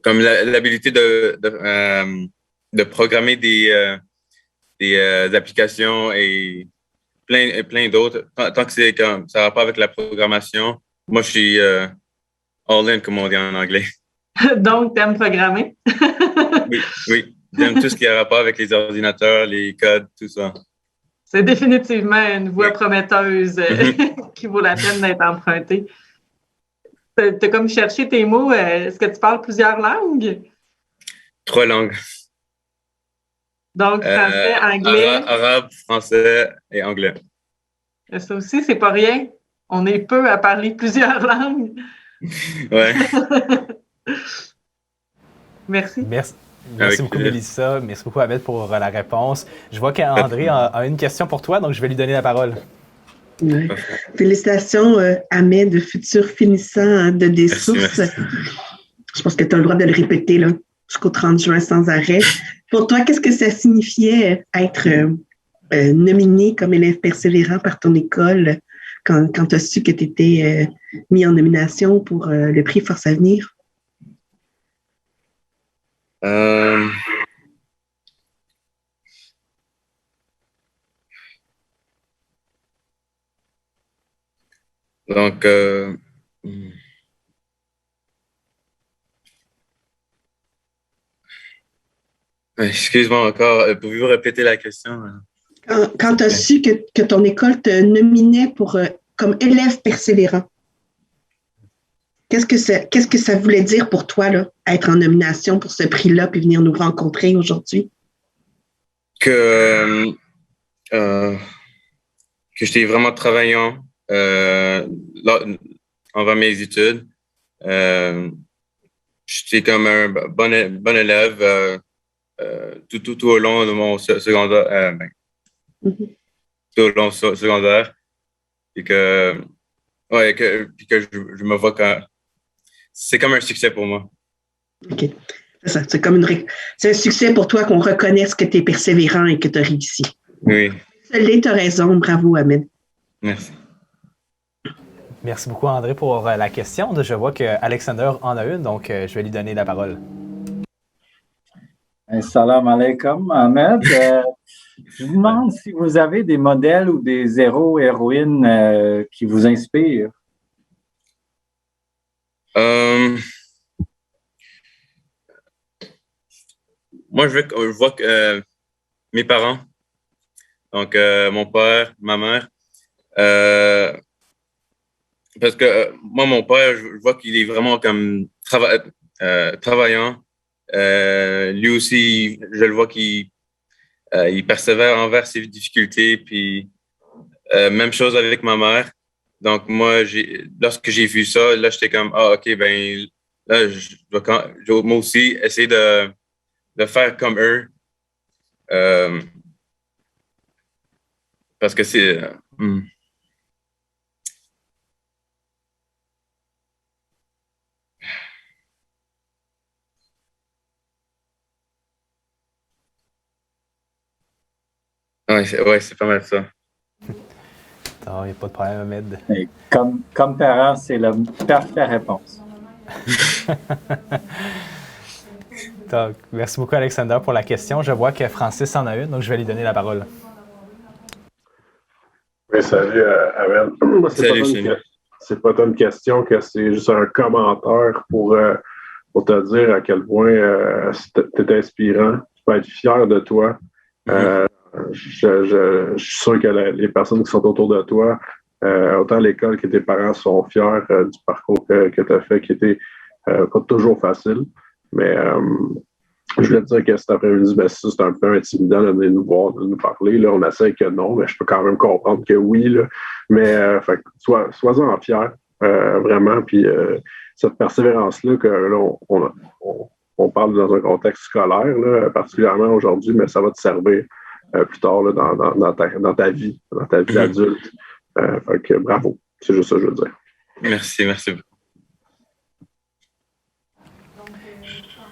comme l'habilité de programmer des applications et plein d'autres. Tant que c'est comme ça va pas avec la programmation, moi je suis all-in, comme on dit en anglais. Donc, tu aimes programmer? Oui. J'aime tout ce qui a rapport avec les ordinateurs, les codes, tout ça. C'est définitivement une voie prometteuse qui vaut la peine d'être empruntée. Tu as comme cherché tes mots. Est-ce que tu parles plusieurs langues? 3 langues. Donc, français, anglais. Arabe, français et anglais. Ça aussi, c'est pas rien. On est peu à parler plusieurs langues. Ouais. Merci. Merci beaucoup, Mélissa. Merci beaucoup, Ahmed, pour la réponse. Je vois qu'André a une question pour toi, donc je vais lui donner la parole. Ouais. Félicitations, Ahmed, futur finissant de des sources. Merci. Je pense que tu as le droit de le répéter là, jusqu'au 30 juin sans arrêt. Pour toi, qu'est-ce que ça signifiait être nominé comme élève persévérant par ton école quand tu as su que tu étais mis en nomination pour le prix Force Avenir? Donc, excuse-moi encore, pouvez-vous répéter la question? Quand tu as su que ton école te nominait comme élève persévérant, qu'est-ce que ça voulait dire pour toi, là, être en nomination pour ce prix-là puis venir nous rencontrer aujourd'hui? Que j'étais vraiment travaillant envers mes études. J'étais comme un bon élève tout au long de mon secondaire. Tout au long secondaire. Et que je me vois comme... C'est comme un succès pour moi. OK. C'est ça. C'est un succès pour toi qu'on reconnaisse que tu es persévérant et que tu as réussi. Oui. Tu as raison. Bravo, Ahmed. Merci. Merci beaucoup, André, pour la question. Je vois qu'Alexander en a une, donc je vais lui donner la parole. Salam alaikum, Ahmed. Je vous demande si vous avez des modèles ou des héros, héroïnes qui vous inspirent. Moi, je vois que mes parents, donc mon père, ma mère, parce que moi, mon père, je vois qu'il est vraiment comme travaillant. Lui aussi, je le vois qu'il persévère envers ses difficultés. Puis, même chose avec ma mère. Donc, moi, lorsque j'ai vu ça, là, j'étais comme, OK, ben là, je dois moi aussi essayer de faire comme eux. Parce que c'est... Ouais, c'est pas mal ça. Il n'y a pas de problème, Ahmed. Et comme parent, c'est la parfaite réponse. Donc, merci beaucoup, Alexander, pour la question. Je vois que Francis en a une, donc je vais lui donner la parole. Oui, salut, Ahmed. Moi, c'est pas tant une question que c'est juste un commentaire pour te dire à quel point tu es inspirant. Tu peux être fier de toi. Je suis sûr que les personnes qui sont autour de toi, autant à l'école que tes parents sont fiers du parcours que tu as fait, qui était pas toujours facile. Mais Je voulais te dire que cet après-midi, si c'est un peu intimidant de venir nous voir, de nous parler. Là, on essaie que non, mais je peux quand même comprendre que oui. Là. Mais sois-en fier, vraiment. Puis cette persévérance-là, que là, on parle dans un contexte scolaire, là, particulièrement aujourd'hui, mais ça va te servir plus tard là, dans ta vie d'adulte. Bravo. C'est juste ça que je veux dire. Merci beaucoup.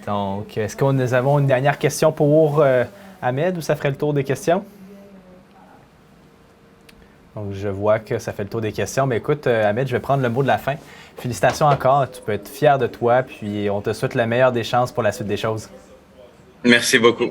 Donc, est-ce que nous avons une dernière question pour Ahmed ou ça ferait le tour des questions? Donc, je vois que ça fait le tour des questions. Mais écoute, Ahmed, je vais prendre le mot de la fin. Félicitations encore. Tu peux être fier de toi. Puis, on te souhaite la meilleure des chances pour la suite des choses. Merci beaucoup.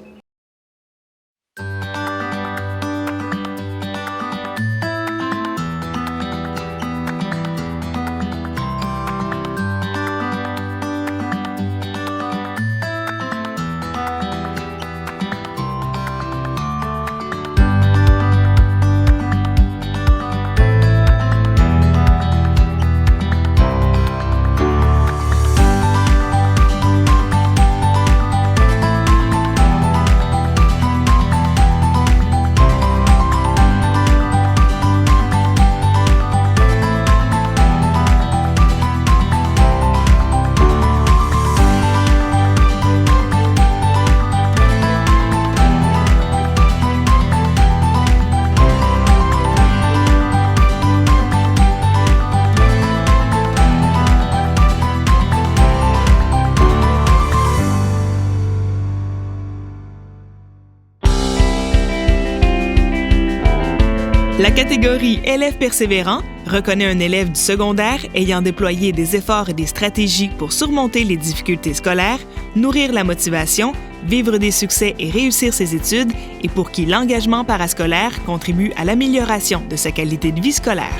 La catégorie élève persévérant reconnaît un élève du secondaire ayant déployé des efforts et des stratégies pour surmonter les difficultés scolaires, nourrir la motivation, vivre des succès et réussir ses études, et pour qui l'engagement parascolaire contribue à l'amélioration de sa qualité de vie scolaire.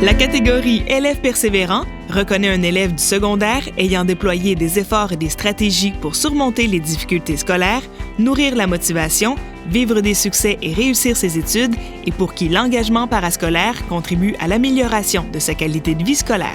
La catégorie élève persévérant reconnaît un élève du secondaire ayant déployé des efforts et des stratégies pour surmonter les difficultés scolaires, nourrir la motivation, vivre des succès et réussir ses études, et pour qui l'engagement parascolaire contribue à l'amélioration de sa qualité de vie scolaire.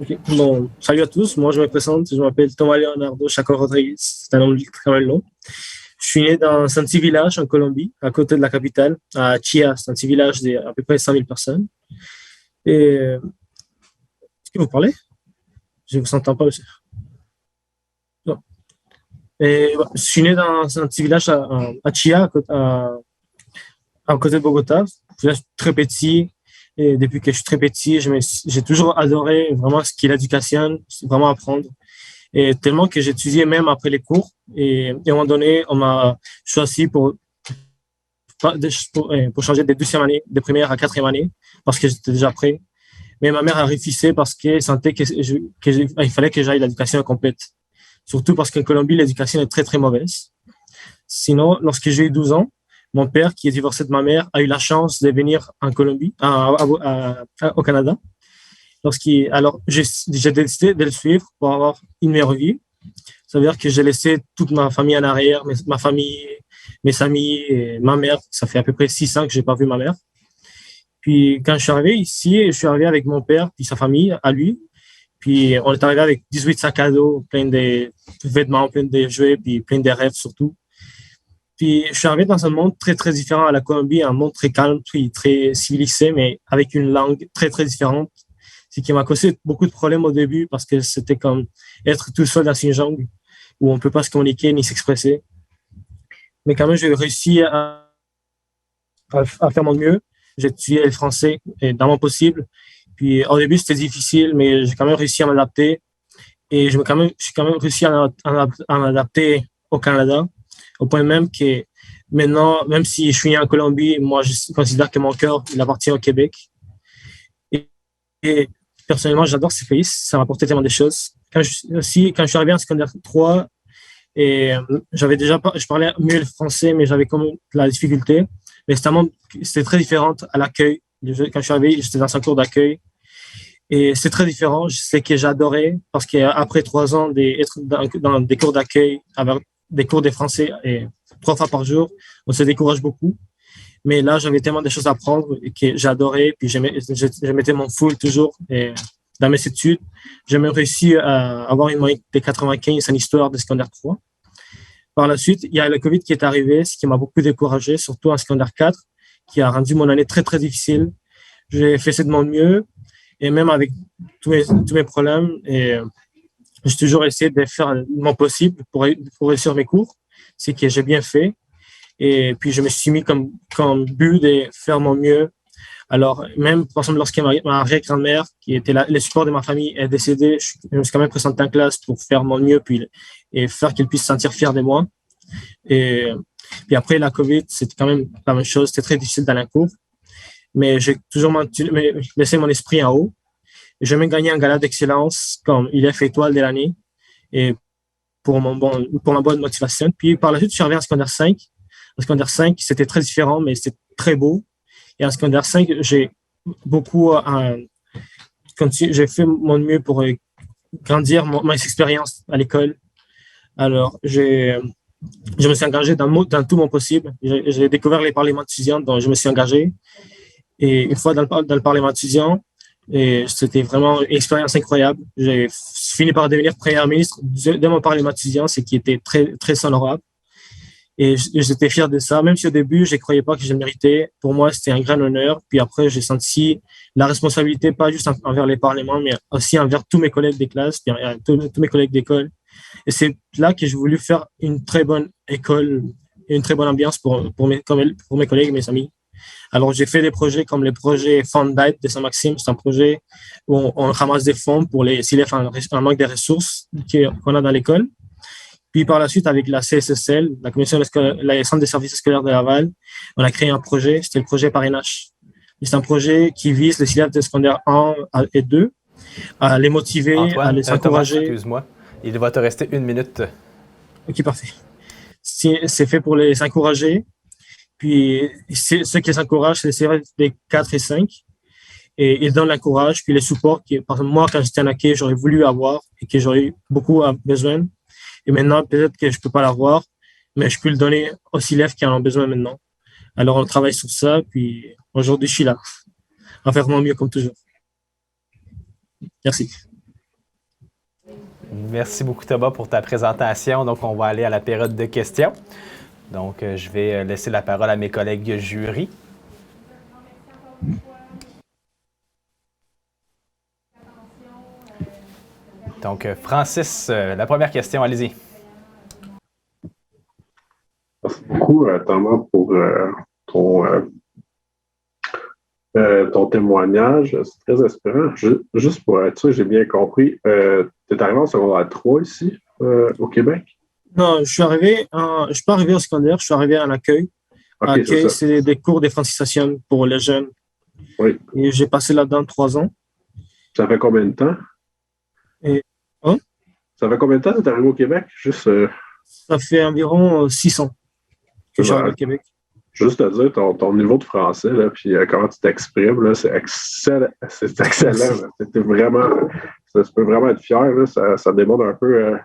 Okay. Bon, salut à tous, moi je me présente, je m'appelle Thomas Leonardo Chaco Rodriguez, c'est un nom quand même long. Je suis né dans un petit village en Colombie, à côté de la capitale, à Chía, c'est un petit village d'à peu près 100 000 personnes. Et est-ce que vous parlez? Je ne vous entends pas aussi. Non. Et, je suis né dans un petit village à Chía, à côté de Bogota, un village très petit. Et depuis que je suis très petit, j'ai toujours adoré vraiment ce qu'est l'éducation, vraiment apprendre. Et tellement que j'ai étudié même après les cours. Et à un moment donné, on m'a choisi pour changer de deuxième année, de première à quatrième année, parce que j'étais déjà prêt. Mais ma mère a refusé parce qu'elle sentait qu'il fallait que j'aille l'éducation complète. Surtout parce qu'en Colombie, l'éducation est très, très mauvaise. Sinon, lorsque j'ai eu 12 ans, mon père, qui est divorcé de ma mère, a eu la chance de venir en Colombie, au Canada. Alors, j'ai décidé de le suivre pour avoir une meilleure vie. Ça veut dire que j'ai laissé toute ma famille en arrière, ma famille, mes amis et ma mère. Ça fait à peu près 6 ans que j'ai pas vu ma mère. Puis, quand je suis arrivé ici, je suis arrivé avec mon père puis sa famille, à lui. Puis, on est arrivé avec 18 sacs à dos, plein de vêtements, plein de jouets, puis plein de rêves surtout. Puis, je suis arrivé dans un monde très, très différent à la Colombie, un monde très calme, puis très civilisé, mais avec une langue très, très différente. Ce qui m'a causé beaucoup de problèmes au début parce que c'était comme être tout seul dans une jungle où on ne peut pas se communiquer ni s'exprimer. Mais quand même, j'ai réussi à faire mon mieux. J'ai étudié le français dans mon possible. Puis, au début, c'était difficile, mais j'ai quand même réussi à m'adapter. Et j'ai quand même réussi à m'adapter au Canada. Au point même que maintenant, même si je suis né en Colombie, moi, je considère que mon cœur, il appartient au Québec. Et personnellement, j'adore ce pays. Ça m'a apporté tellement de choses. Quand je suis arrivé en secondaire 3, et je parlais mieux le français, mais j'avais quand même de la difficulté. Mais c'était très différent à l'accueil. Quand je suis arrivé, j'étais dans un cours d'accueil. Et c'est très différent. Je sais que j'adorais parce qu'après 3 ans d'être dans des cours d'accueil, avec des cours de français et 3 fois par jour, on se décourage beaucoup. Mais là, j'avais tellement de choses à apprendre que j'adorais. Puis je mettais mon full toujours dans mes études. J'ai même réussi à avoir une moyenne de 95 en histoire de secondaire 3. Par la suite, il y a le COVID qui est arrivé, ce qui m'a beaucoup découragé, surtout en secondaire 4, qui a rendu mon année très, très difficile. J'ai fait de mon mieux. Et même avec tous mes problèmes, j'ai toujours essayé de faire mon possible pour réussir mes cours. C'est que j'ai bien fait. Et puis, je me suis mis comme but de faire mon mieux. Alors, même, par exemple, lorsque ma arrière-grand-mère, qui était le support de ma famille, est décédée, je me suis quand même présenté en classe pour faire mon mieux et faire qu'elle puisse se sentir fière de moi. Et puis après, la COVID, c'était quand même la même chose. C'était très difficile dans la cour. Mais j'ai toujours laissé mon esprit en haut. J'ai même gagné un gala d'excellence comme ILF étoile de l'année et pour ma bonne motivation. Puis par la suite, je suis arrivé en secondaire 5. En secondaire 5, c'était très différent, mais c'était très beau. Et en secondaire 5, j'ai j'ai fait mon mieux pour grandir mes expériences à l'école. Alors, je me suis engagé dans tout mon possible. J'ai découvert les parlements étudiants, donc je me suis engagé. Et une fois dans le parlement étudiant, et c'était vraiment une expérience incroyable. J'ai fini par devenir premier ministre de mon parlement étudiant, ce qui était très, très honorable. Et j'étais fier de ça, même si au début, je ne croyais pas que je le méritais. Pour moi, c'était un grand honneur. Puis après, j'ai senti la responsabilité, pas juste envers les parlements, mais aussi envers tous mes collègues de classe, puis tous mes collègues d'école. Et c'est là que j'ai voulu faire une très bonne école et une très bonne ambiance pour mes collègues et mes amis. Alors, j'ai fait des projets comme le projet Fondite de Saint-Maxime. C'est un projet où on ramasse des fonds pour les CILEF en manque de ressources qu'on a dans l'école. Puis par la suite, avec la CSSL, la Commission la Centre des services scolaires de Laval, on a créé un projet, c'était le projet Parrainage. C'est un projet qui vise les CILEF de secondaire 1 et 2, à les motiver, Antoine, à les encourager. Excuse-moi, il va te rester 1 minute. Ok, parfait. C'est fait pour les encourager. Puis ceux qui les encouragent, c'est les CILEF des 4 et 5. Et ils donnent l'encourage, puis les supports que, par exemple, moi, quand j'étais en hockey, j'aurais voulu avoir et que j'aurais eu beaucoup besoin. Et maintenant, peut-être que je peux pas l'avoir, mais je peux le donner aux CILEF qui en ont besoin maintenant. Alors, on travaille sur ça, puis aujourd'hui, je suis là, à faire mon mieux comme toujours. Merci. Merci beaucoup, Thomas, pour ta présentation. Donc, on va aller à la période de questions. Donc, je vais laisser la parole à mes collègues jury. Donc, Francis, la première question, allez-y. Merci beaucoup, Thomas, pour ton témoignage. C'est très inspirant. Juste pour être sûr, j'ai bien compris, tu es arrivé en secondaire 3 ici, au Québec? Non, je suis pas arrivé au secondaire, je suis arrivé en accueil. Okay, accueil, c'est des cours de francisation pour les jeunes. Oui. Et j'ai passé là-dedans 3 ans. Ça fait combien de temps? Ça fait combien de temps que tu es arrivé au Québec? Ça fait environ 6 ans que je suis arrivé au Québec. Juste te dire, ton niveau de français, là, puis comment tu t'exprimes, là, c'est excellent. C'est excellent. Tu peux vraiment être fier. Là, ça démontre un peu,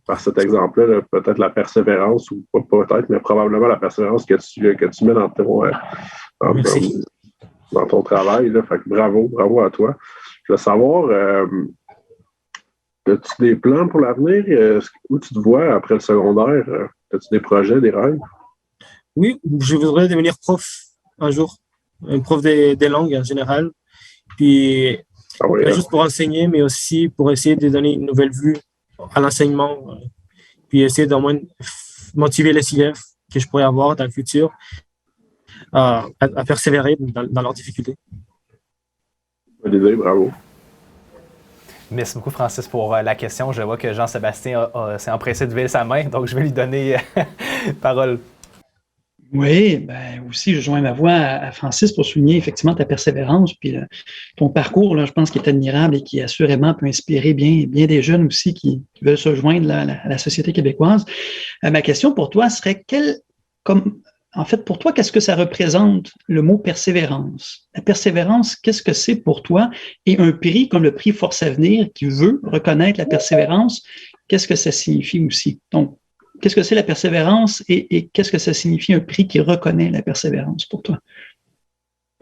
par cet exemple-là, peut-être la persévérance, ou pas peut-être, mais probablement la persévérance que tu mets dans ton travail. Là. Fait que bravo à toi. Je veux savoir, as-tu des plans pour l'avenir? Où tu te vois après le secondaire? As-tu des projets, des rêves? Oui, je voudrais devenir prof un jour, un prof des langues en général. Puis, pas juste pour enseigner, mais aussi pour essayer de donner une nouvelle vue à l'enseignement. Puis essayer d'au moins motiver les élèves que je pourrais avoir dans le futur à persévérer dans leurs difficultés. Bonne idée, bravo. Merci beaucoup, Francis, pour la question. Je vois que Jean-Sébastien s'est empressé de lever sa main, donc je vais lui donner parole. Oui, ben aussi, je joins ma voix à Francis pour souligner effectivement ta persévérance, puis ton parcours, là, je pense, qui est admirable et qui assurément peut inspirer bien des jeunes aussi qui veulent se joindre à la société québécoise. Ma question pour toi serait pour toi, qu'est-ce que ça représente le mot persévérance? La persévérance, qu'est-ce que c'est pour toi? Et un prix comme le prix Force Avenir qui veut reconnaître la persévérance, qu'est-ce que ça signifie aussi? Donc, qu'est-ce que c'est la persévérance et qu'est-ce que ça signifie un prix qui reconnaît la persévérance pour toi?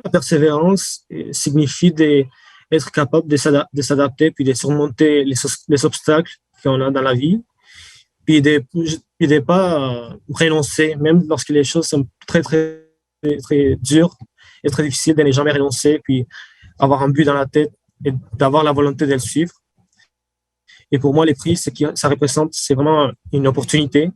La persévérance signifie d'être capable de s'adapter puis de surmonter les obstacles qu'on a dans la vie, puis de pas renoncer, même lorsque les choses sont très, très, très dures et très difficiles, de ne jamais renoncer, puis avoir un but dans la tête et d'avoir la volonté de le suivre. Et pour moi, les prix, ça représente, c'est vraiment une opportunité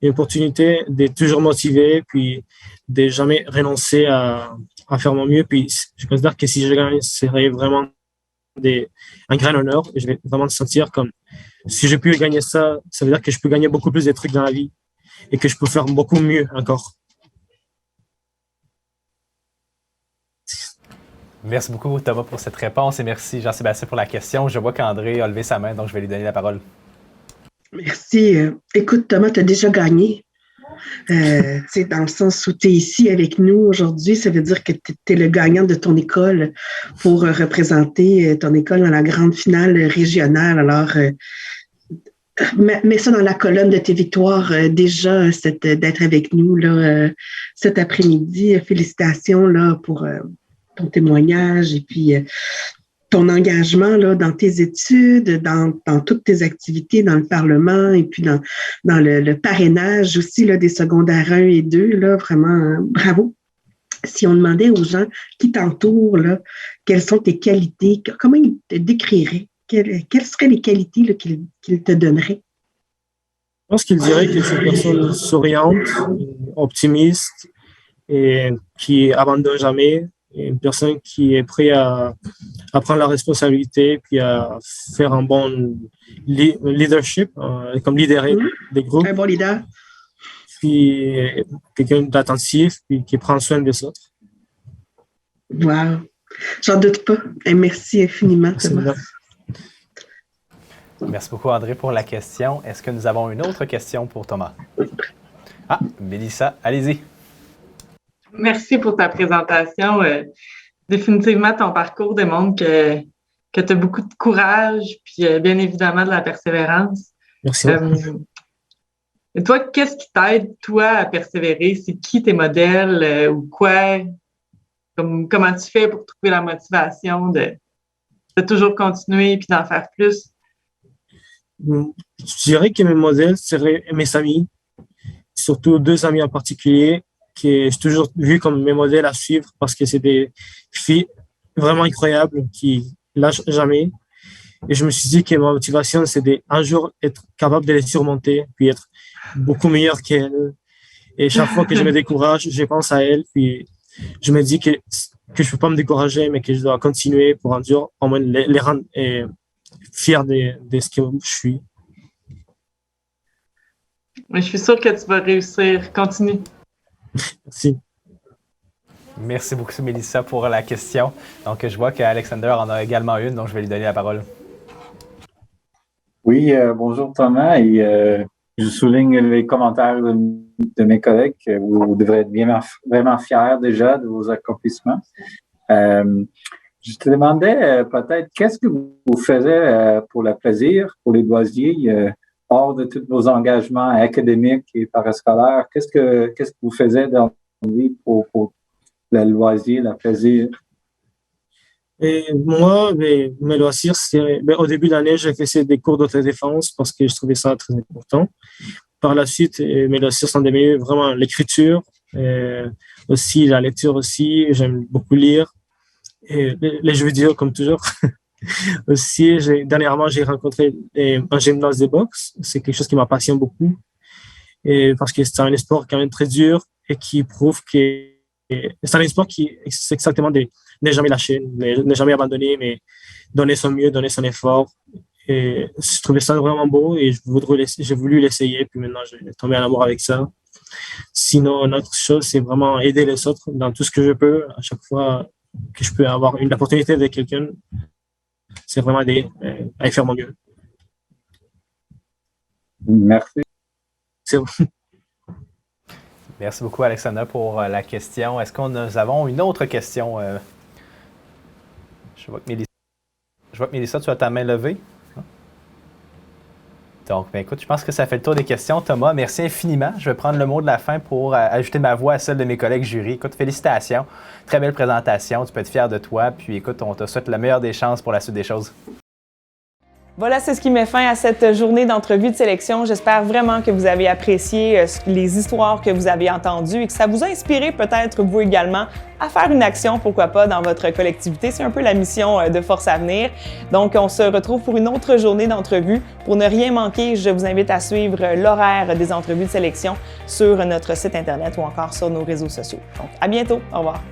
de toujours motiver, puis de jamais renoncer à faire mon mieux. Puis je considère que si je gagne, ce serait vraiment un grand honneur. Et je vais vraiment me sentir comme si je peux gagner ça, ça veut dire que je peux gagner beaucoup plus de trucs dans la vie et que je peux faire beaucoup mieux encore. Merci beaucoup, Thomas, pour cette réponse et merci, Jean-Sébastien, pour la question. Je vois qu'André a levé sa main, donc je vais lui donner la parole. Merci. Écoute, Thomas, tu as déjà gagné. Dans le sens où tu es ici avec nous aujourd'hui, ça veut dire que tu es le gagnant de ton école pour représenter ton école dans la grande finale régionale. Alors, mets ça dans la colonne de tes victoires déjà, d'être avec nous là, cet après-midi. Félicitations là, pour ton témoignage et puis ton engagement là, dans tes études, dans toutes tes activités, dans le Parlement et puis dans le parrainage aussi là, des secondaires 1 et 2. Là, vraiment, bravo. Si on demandait aux gens qui t'entourent, là, quelles sont tes qualités, comment ils te décriraient? Quelles seraient les qualités là, qu'ils te donneraient? Je pense qu'il dirait que c'est une personne souriante, optimiste et qui abandonne jamais. Une personne qui est prête à prendre la responsabilité puis à faire un bon leadership, comme leader des groupes. Un bon leader. Puis quelqu'un d'attentif puis qui prend soin des autres. Wow. J'en doute pas. Et merci infiniment, Thomas. Merci beaucoup, André, pour la question. Est-ce que nous avons une autre question pour Thomas? Ah, Mélissa, allez-y. Merci pour ta présentation. Définitivement, ton parcours démontre que tu as beaucoup de courage puis bien évidemment de la persévérance. Merci. Et toi, qu'est-ce qui t'aide, toi, à persévérer? C'est qui tes modèles ou quoi? Comment tu fais pour trouver la motivation de toujours continuer puis d'en faire plus? Je dirais que mes modèles seraient mes amis, surtout 2 amis en particulier, que j'ai toujours vu comme mes modèles à suivre parce que c'est des filles vraiment incroyables qui lâchent jamais. Et je me suis dit que ma motivation, c'est un jour être capable de les surmonter, puis être beaucoup meilleur qu'elles. Et chaque fois que je me décourage, je pense à elles, puis je me dis que je ne peux pas me décourager, mais que je dois continuer pour un jour au moins les rendre fiers de ce que je suis. Mais je suis sûre que tu vas réussir. Continue. Merci. Merci beaucoup, Mélissa, pour la question. Donc, je vois qu'Alexander en a également une, donc je vais lui donner la parole. Oui, bonjour Thomas, et je souligne les commentaires de mes collègues. Vous devrez être vraiment fiers déjà de vos accomplissements. Je te demandais peut-être, qu'est-ce que vous faisiez pour le plaisir, pour les loisirs, hors de tous vos engagements académiques et parascolaires? Qu'est-ce que vous faisiez dans la vie pour le loisir, le plaisir? Et moi, mes loisirs, au début de l'année, j'ai fait des cours d'autodéfense parce que je trouvais ça très important. Par la suite, mes loisirs sont devenus vraiment l'écriture, aussi la lecture aussi. J'aime beaucoup lire. Et les jeux vidéo, comme toujours. Aussi, dernièrement, j'ai rencontré un gymnase de boxe. C'est quelque chose qui m'appassionne beaucoup. Et parce que c'est un sport quand même très dur et qui prouve que c'est un sport qui c'est exactement ne jamais lâcher, ne jamais abandonner, mais donner son mieux, donner son effort. Et je trouvais ça vraiment beau et j'ai voulu l'essayer. Puis maintenant, j'ai tombé en amour avec ça. Sinon, une autre chose, c'est vraiment aider les autres dans tout ce que je peux. À chaque fois que je peux avoir une opportunité de quelqu'un, c'est vraiment aider à faire mon mieux. Merci. C'est bon. Merci beaucoup, Alexandra, pour la question. Est-ce que nous avons une autre question? Je vois que Mélissa, tu as ta main levée. Donc, écoute, je pense que ça fait le tour des questions. Thomas, merci infiniment. Je vais prendre le mot de la fin pour ajouter ma voix à celle de mes collègues jury. Écoute, félicitations. Très belle présentation. Tu peux être fier de toi. Puis, écoute, on te souhaite la meilleure des chances pour la suite des choses. Voilà, c'est ce qui met fin à cette journée d'entrevue de sélection. J'espère vraiment que vous avez apprécié les histoires que vous avez entendues et que ça vous a inspiré peut-être vous également à faire une action, pourquoi pas, dans votre collectivité. C'est un peu la mission de Force Avenir. Donc, on se retrouve pour une autre journée d'entrevue. Pour ne rien manquer, je vous invite à suivre l'horaire des entrevues de sélection sur notre site Internet ou encore sur nos réseaux sociaux. Donc, à bientôt. Au revoir.